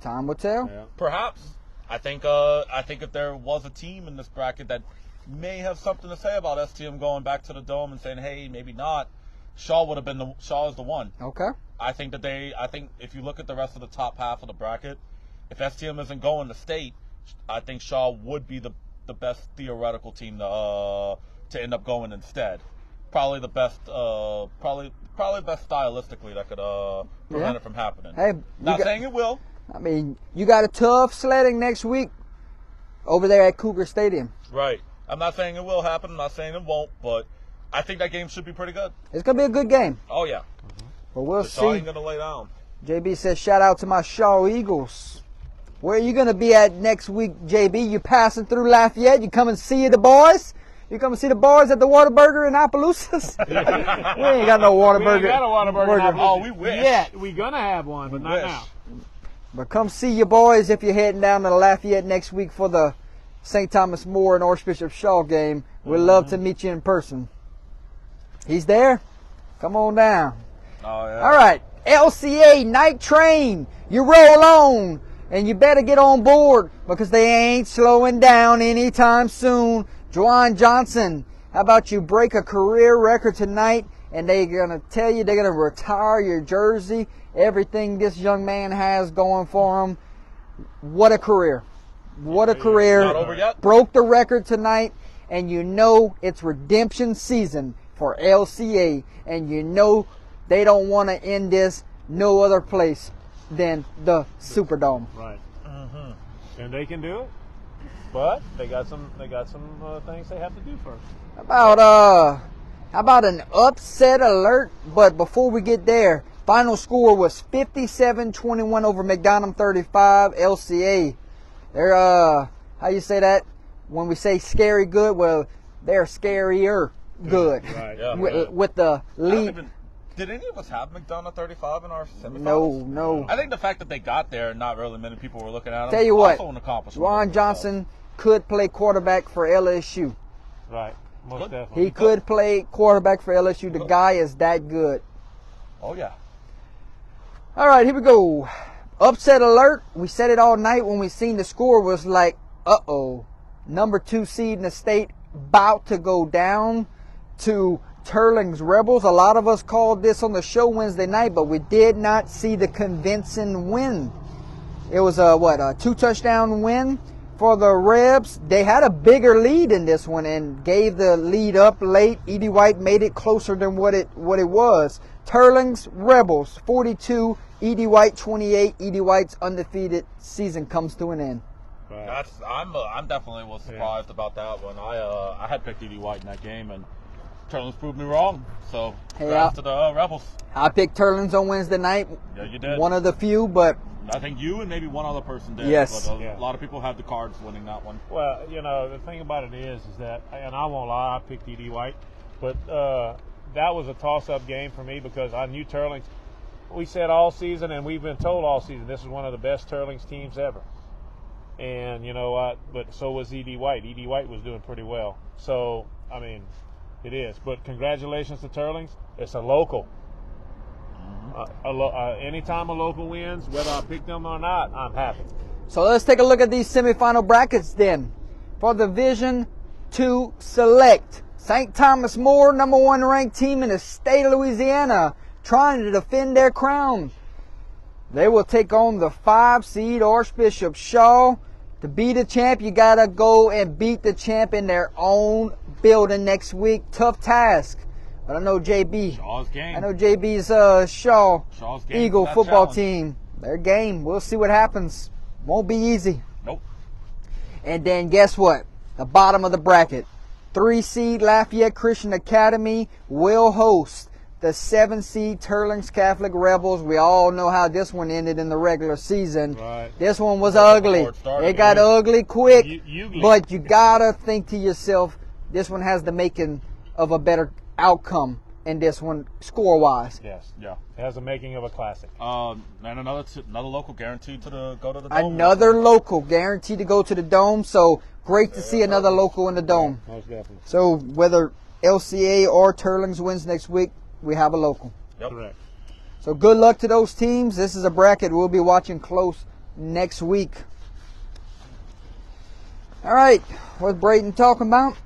time will tell. Yeah. Perhaps. I think if there was a team in this bracket that may have something to say about STM going back to the Dome and saying, hey, maybe not, Shaw is the one. Okay. I think if you look at the rest of the top half of the bracket, if STM isn't going to state, I think Shaw would be the best theoretical team to end up going instead. Probably the best, probably best stylistically that could prevent Yeah. it from happening. Hey, Not saying it will. I mean, you got a tough sledding next week over there at Cougar Stadium. Right. I'm not saying it will happen. I'm not saying it won't, but I think that game should be pretty good. It's going to be a good game. Oh, yeah. But we'll The Shaw see. ain't going to lay down. JB says, shout out to my Shaw Eagles. Where are you going to be at next week, JB? You passing through Lafayette? You come and see the boys? You come and see the boys at the Whataburger in Opelousas? We ain't got no Whataburger. We ain't got a Whataburger in Opelousas. Oh, we wish. Yeah, we gonna have one, but not wish. now. But come see your boys if you're heading down to Lafayette next week for the St. Thomas More and Archbishop Shaw game. We'd love to meet you in person. He's there? Come on down. Oh, yeah. All right, LCA Night Train. You roll on, and you better get on board because they ain't slowing down anytime soon. Juwan Johnson, how about you break a career record tonight, and they're going to tell you they're going to retire your jersey, everything this young man has going for him. What a career. What a career. Not over yet. Broke the record tonight, and you know it's redemption season for LCA, and you know they don't want to end this no other place than the Superdome. Right. and they can do it. But they got some things they have to do first. How about an upset alert? But before we get there, final score was 57-21 over McDonough 35 LCA. They're how you say that? When we say scary good, well, they're scarier good. Right. Yeah. With the lead. Did any of us have McDonough 35 in our semifinals? No. I think the fact that they got there and not really many people were looking at them. Tell you what, also an accomplishment. Ron Johnson could play quarterback for LSU. Right. Most definitely. He could play quarterback for LSU. The guy is that good. Oh yeah. All right, here we go. Upset alert. We said it all night when we seen the score was like, uh-oh. Number 2 seed in the state about to go down to Turling's Rebels. A lot of us called this on the show Wednesday night, but we did not see the convincing win. It was a 2-touchdown win for the Rebs. They had a bigger lead in this one and gave the lead up late. Edie White made it closer than what it was. Turling's Rebels 42, Edie White 28. Edie White's undefeated season comes to an end. Right. I'm definitely was surprised about that one. I had picked Edie White in that game, and Turling's proved me wrong. So congrats to the Rebels. I picked Turling's on Wednesday night. Yeah, you did. One of the few, but I think you and maybe one other person did. Yes. But a lot of people had the Cards winning that one. Well, the thing about it is that, and I won't lie, I picked Edie White, but that was a toss-up game for me because I knew Turling's. We said all season, and we've been told all season, this is one of the best Turling's teams ever. And you know what? But so was Edie White. Edie White was doing pretty well. So, I mean, it is. But congratulations to Turling's. It's a local. Anytime a local wins, whether I pick them or not, I'm happy. so let's take a look at these semifinal brackets then. For Division 2 Select, St. Thomas More, number 1 ranked team in the state of Louisiana, trying to defend their crown. They will take on the 5 seed Archbishop Shaw. To be the champ, you got to go and beat the champ in their own building next week. Tough task. But I know JB. Shaw's game. I know JB's Shaw's game Eagle for that football challenge. team. Their game. We'll see what happens. Won't be easy. Nope. And then guess what? The bottom of the bracket. 3 seed Lafayette Christian Academy will host the 7 seed Turling's Catholic Rebels. We all know how this one ended in the regular season. Right. This one was ugly. It got ugly quick. But you gotta think to yourself, this one has the making of a better outcome in this one score-wise. Yes. Yeah. It has the making of a classic. And another local guaranteed to go to the Dome. Another local guaranteed to go to the Dome. So great to see another local in the Dome. Most definitely. So whether LCA or Turling's wins next week, we have a local. Yep. Correct. So good luck to those teams. This is a bracket we'll be watching close next week. All right, what's Brayton talking about?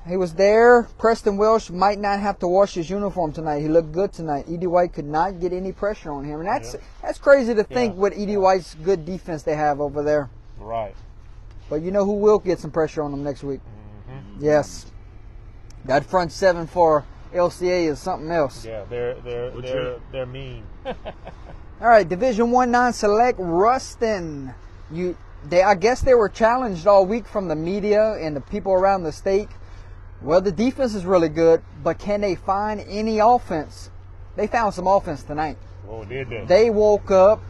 He was there. Preston Welsh might not have to wash his uniform tonight. He looked good tonight. Edie White could not get any pressure on him. And that's crazy to think with Edie White's good defense they have over there. Right. But you know who will get some pressure on them next week? Mm-hmm. Yes. That front 7 for LCA is something else. Yeah, they're mean. All right, Division 1 non-select Ruston. I guess they were challenged all week from the media and the people around the state. Well, the defense is really good, but can they find any offense? They found some offense tonight. Oh, did they? They woke up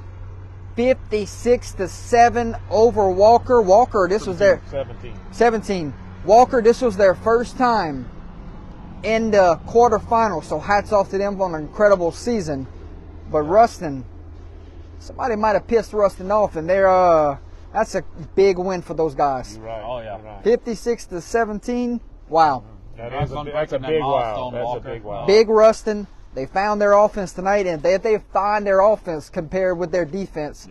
56-7 over Walker. Walker, this was their 17. Walker, this was their first time in the quarterfinals, so hats off to them on an incredible season. But Ruston, somebody might have pissed Ruston off, and that's a big win for those guys. You're right. Oh, yeah. Right. 56-17. Wow. That's a big wow. That's a big wow. Big Ruston. They found their offense tonight, and if they find their offense compared with their defense,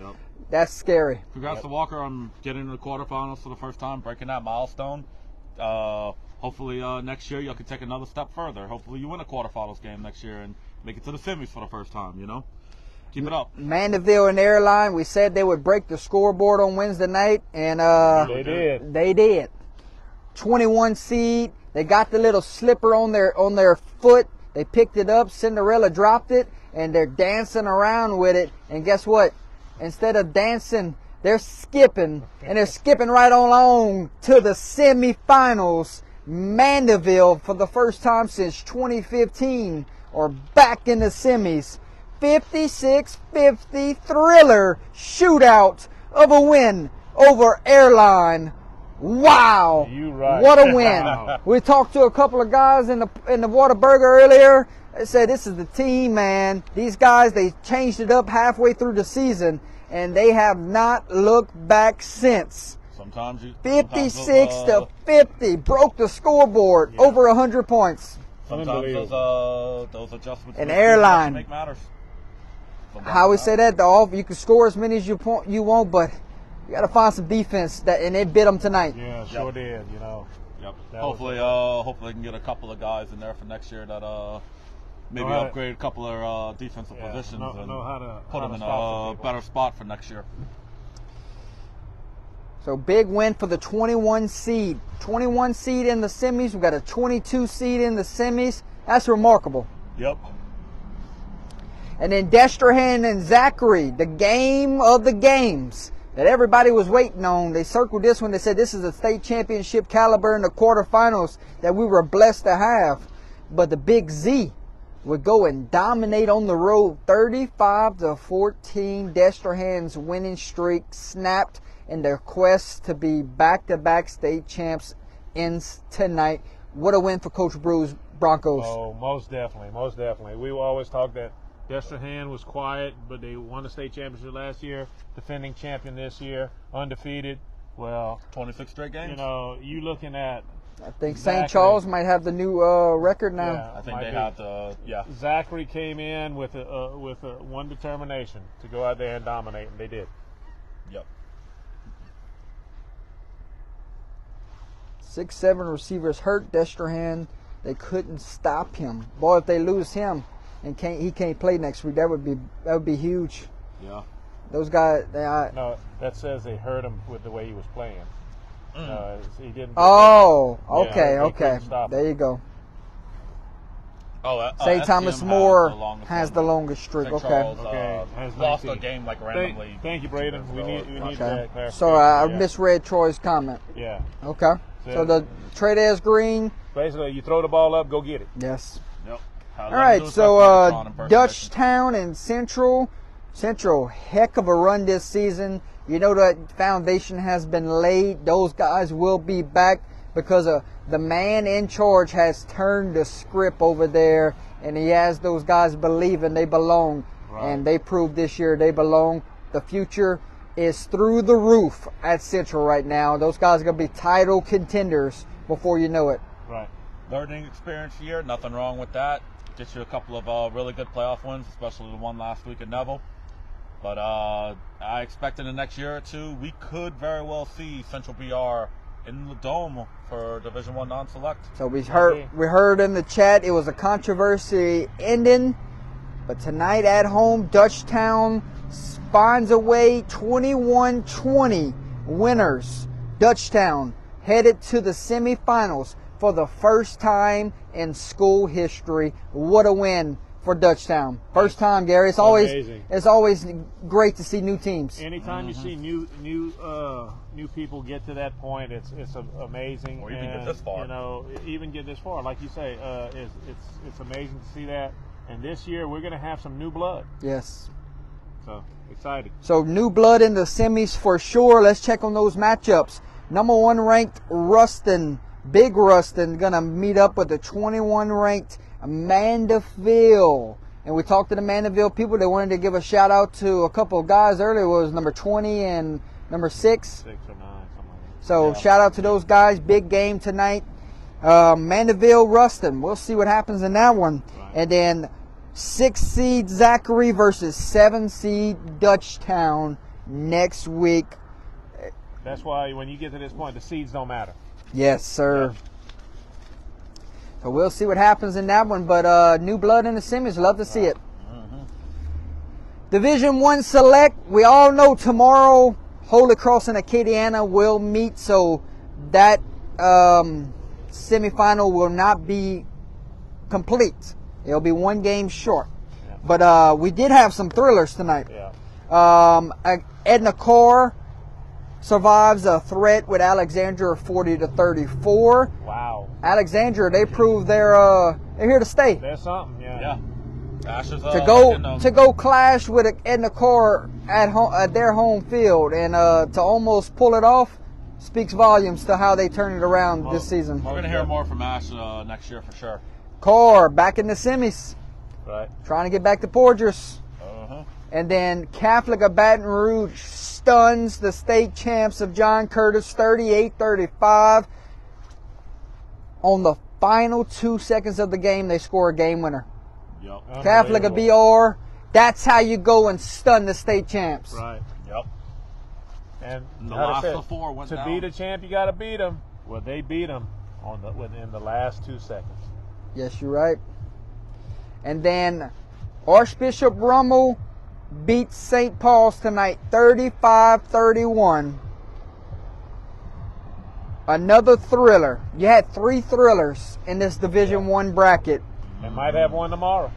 that's scary. Congrats to Walker on getting to the quarterfinals for the first time, breaking that milestone. Hopefully next year you can take another step further. Hopefully you win a quarterfinals game next year and make it to the semis for the first time, Keep it up. Mandeville and Airline, we said they would break the scoreboard on Wednesday night, and they did. They did. 21 seed. They got the little slipper on their foot. They picked it up. Cinderella dropped it, and they're dancing around with it. And guess what? instead of dancing, they're skipping, and they're skipping right on to the semifinals. Mandeville, for the first time since 2015, are back in the semis. 56-50 thriller shootout of a win over Airline. Wow! You right. What a win! Wow. We talked to a couple of guys in the Whataburger earlier. They said this is the team, man. These guys, they changed it up halfway through the season, and they have not looked back since. Sometimes 56 to 50 broke the scoreboard, over 100 points. Sometimes those adjustments An Airline. make matters. I always say that you can score as many as you want, but you got to find some defense and they bit them tonight. Yeah, sure did. You know. Yep. That Hopefully they can get a couple of guys in there for next year that maybe upgrade a couple of defensive positions and put them in a better spot for next year. So big win for the 21 seed. 21 seed in the semis. We got a 22 seed in the semis. That's remarkable. Yep. And then Destrehan and Zachary, the game of the games that everybody was waiting on. They circled this one. They said this is a state championship caliber in the quarterfinals that we were blessed to have. But the Big Z would go and dominate on the road. 35-14. Destrehan's winning streak snapped, and their quest to be back-to-back state champs ends tonight. What a win for Coach Brew's Broncos. Oh, most definitely, most definitely. We always talk that Destrehan was quiet, but they won the state championship last year, defending champion this year, undefeated. Well, 26 straight games. You know, you looking at. I think St. Charles might have the new record now. Yeah, I think they have the Zachary came in with one determination to go out there and dominate, and they did. Yep. 6-7 receivers hurt Destrehan. They couldn't stop him. Boy, if they lose him and he can't play next week, that would be huge. Yeah. Those guys. No, that says they hurt him with the way he was playing. He didn't. Oh, Yeah, okay, they okay. couldn't stop There you go. Oh, St. Thomas More has the longest streak. St. Okay. Charles, Has lost 19. a game like randomly. Thank you, Braden. We need Okay. that clarification. So I Yeah. misread Troy's comment. Yeah. Okay. So the Trades Green. Basically, you throw the ball up, go get it. Yes. Yep. All right. So Dutchtown and Central. Heck of a run this season. You know that foundation has been laid. Those guys will be back because the man in charge has turned the script over there, and he has those guys believing they belong. Right. And they proved this year they belong. The future is through the roof at Central right now. Those guys are going to be title contenders before you know it. Right. Learning experience year, nothing wrong with that. Get you a couple of really good playoff wins, especially the one last week at Neville. But I expect in the next year or two, we could very well see Central BR in the Dome for Division I non-select. So we heard in the chat it was a controversy ending, but tonight at home, Dutchtown finds a way. 21-20 winners. Dutchtown headed to the semifinals for the first time in school history. What a win for Dutchtown. First time, Gary. It's always great to see new teams. Anytime you see new people get to that point, it's amazing. Or even get this far. You know, even get this far, like you say, it's amazing to see that. And this year we're going to have some new blood. Yes. So exciting. So new blood in the semis for sure. Let's check on those matchups. Number 1 ranked Ruston, Big Ruston, gonna meet up with the 21 ranked Mandeville. And we talked to the Mandeville people. They wanted to give a shout out to a couple of guys earlier. It was number 20 and number 6. 6 or 9, something like that. So shout out to those guys. Big game tonight. Mandeville, Ruston. We'll see what happens in that one. Right. And then 6 seed Zachary versus 7 seed Dutchtown next week. That's why when you get to this point, the seeds don't matter. Yes, sir. Yeah. So we'll see what happens in that one. But new blood in the semis. Love to see it. Mm-hmm. Division I select. We all know tomorrow Holy Cross and Acadiana will meet. So that semifinal will not be complete. It'll be one game short. Yeah. But we did have some thrillers tonight. Yeah. Edna Core survives a threat with Alexandria 40-34. Wow. Alexandria, they proved they're here to stay. There's something, yeah. Ashes, To go clash with Edna Core at their home field and to almost pull it off speaks volumes to how they turn it around this season. We're gonna hear more from Ash next year for sure. Core back in the semis, Right. trying to get back to Porgers. And then Catholic of Baton Rouge stuns the state champs of John Curtis 38-35. On the final 2 seconds of the game, they score a game winner. Yep. Catholic of BR, that's how you go and stun the state champs. Right. Yep. And The like I last said, of four went to down. beat a champ, you got to beat them. Well, they beat them within the last 2 seconds. Yes, you're right. And then Archbishop Rummel beats St. Paul's tonight 35-31. Another thriller. You had 3 thrillers in this Division 1 bracket They might have one tomorrow.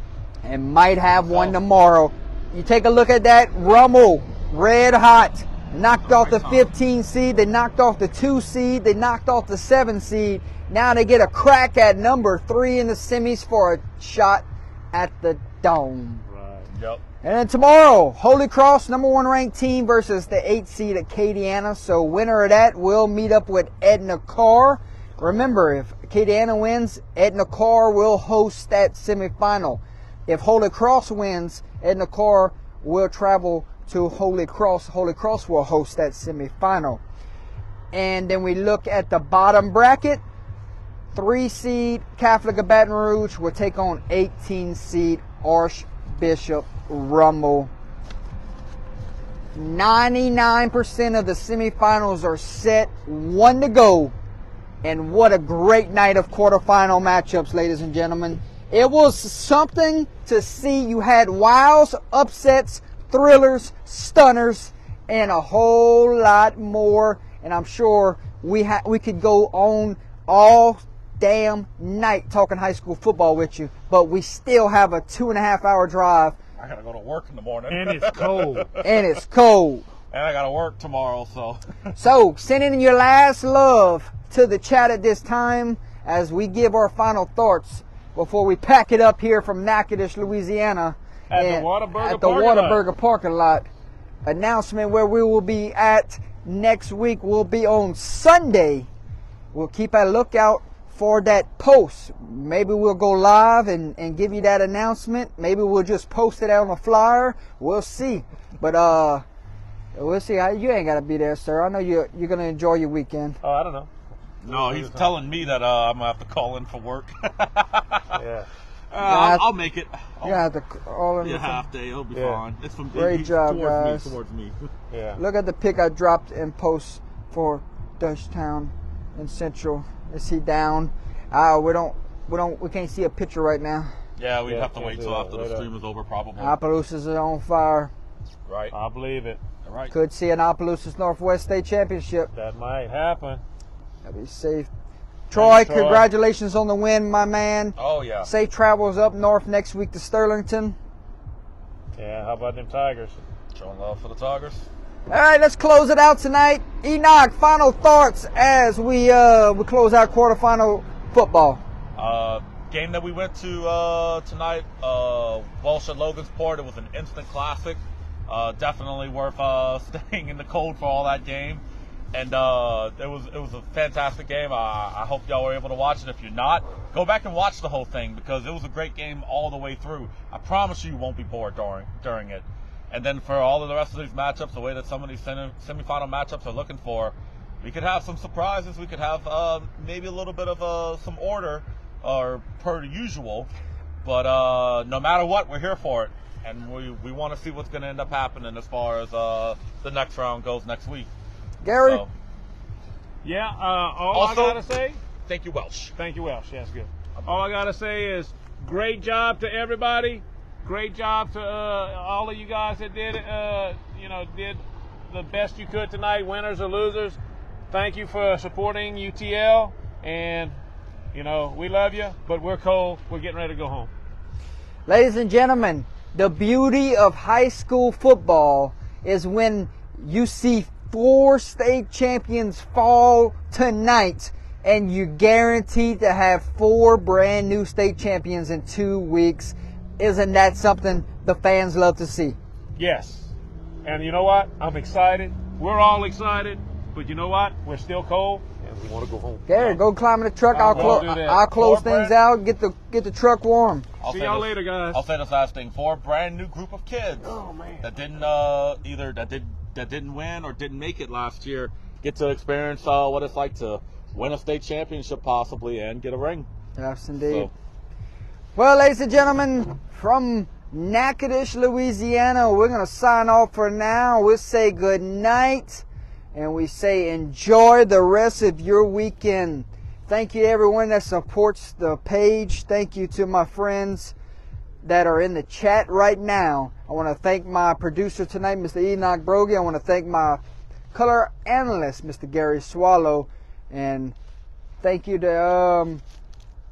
and might have one tomorrow. You take a look at that. Rummel, red hot, knocked off the 15 seed. They knocked off the 2 seed. They knocked off the 7 seed. Now they get a crack at number 3 in the semis for a shot at the Dome. Right. Yep. And then tomorrow, Holy Cross, number 1 ranked team versus the 8 seed Acadiana. So winner of that will meet up with Edna Core. Remember, if Acadiana wins, Edna Core will host that semifinal. If Holy Cross wins, Edna Core will travel to Holy Cross. Holy Cross will host that semifinal. And then we look at the bottom bracket. 3 seed Catholic of Baton Rouge will take on 18 seed Archbishop Rummel. 99% of the semifinals are set, 1 to go. And what a great night of quarterfinal matchups, ladies and gentlemen. It was something to see. You had wows, upsets, thrillers, stunners, and a whole lot more. And I'm sure we could go on all damn night talking high school football with you, but we still have a 2.5 hour drive. I gotta go to work in the morning. And it's cold. And it's cold. And I gotta work tomorrow, so. So send in your last love to the chat at this time as we give our final thoughts before we pack it up here from Natchitoches, Louisiana. At the and Whataburger at the parking lot. Whataburger parking lot. Announcement where we will be at next week will be on Sunday. We'll keep a lookout for that post. Maybe we'll go live and give you that announcement. Maybe we'll just post it out on a flyer. We'll see. But we'll see. You ain't got to be there, sir. I know you're going to enjoy your weekend. Oh, I don't know. No, he's telling me that I'm gonna have to call in for work. Yeah. I'll make it. You have to all in Be a the half day. It'll be Yeah. fine. It's from Great he's job, towards guys. Me, towards me. Yeah. Look at the pic I dropped in post for Dutchtown and Central. Is he down? We can't see a picture right now. Yeah, we'd Yeah, have to can't wait do till that. after the Wait stream is over, probably. Opelousas is on fire. Right. I believe it. Right. Could see an Opelousas Northwest State Championship. That might happen. That'd be safe. Troy, Troy. congratulations on the win, my man. Oh yeah. Safe travels up north next week to Sterlington. Yeah, how about them Tigers? Showing love for the Tigers. All right, let's close it out tonight. Enoch, final thoughts as we close out quarterfinal football. Game that we went to tonight, Walsh at Logansport. It was an instant classic. Definitely worth staying in the cold for all that game. And it was a fantastic game. I hope y'all were able to watch it. If you're not, go back and watch the whole thing because it was a great game all the way through. I promise you won't be bored during it. And then for all of the rest of these matchups, the way that some of these semifinal matchups are looking for, we could have some surprises. We could have maybe a little bit of some order or per usual. But no matter what, we're here for it. And we want to see what's going to end up happening as far as the next round goes next week. Gary? So, Yeah, all Also- I got to say, thank you, Welsh. thank you, Welsh. Yeah, that's good. All I got to say is great job to everybody. Great job to all of you guys that did the best you could tonight, winners or losers. Thank you for supporting UTL. And, we love you, but we're cold. We're getting ready to go home. Ladies and gentlemen, the beauty of high school football is when you see 4 state champions fall tonight, and you're guaranteed to have 4 brand new state champions in 2 weeks. Isn't that something the fans love to see? Yes. And you know what? I'm excited. We're all excited. But you know what? We're still cold, and we want to go home. Gary, go climb in the truck. I won't do that. I'll close 4 things brand- out. Get the truck warm. I'll See say y'all this- later, guys. I'll say this last thing: 4 brand new group of kids Oh, man. that didn't that didn't win or didn't make it last year get to experience what it's like to win a state championship possibly and get a ring. Yes, indeed. So, Well, ladies and gentlemen, from Natchitoches, Louisiana, we're going to sign off for now. We'll say good night, and we say enjoy the rest of your weekend. Thank you to everyone that supports the page. Thank you to my friends that are in the chat right now. I want to thank my producer tonight, Mr. Enoch Brogy. I want to thank my color analyst, Mr. Gary Swallow. And thank you to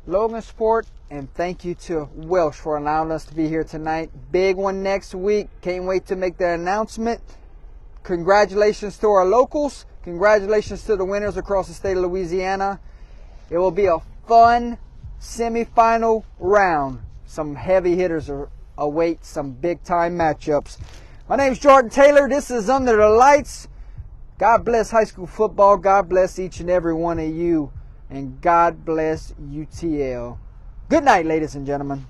Logan Sport, and thank you to Welsh for allowing us to be here tonight. Big one next week. Can't wait to make the announcement. Congratulations to our locals. Congratulations to the winners across the state of Louisiana. It will be a fun semifinal round. Some heavy hitters await some big time matchups. My name is Jordan Taylor. This is Under the Lights. God bless high school football. God bless each and every one of you. And God bless UTL. Good night, ladies and gentlemen.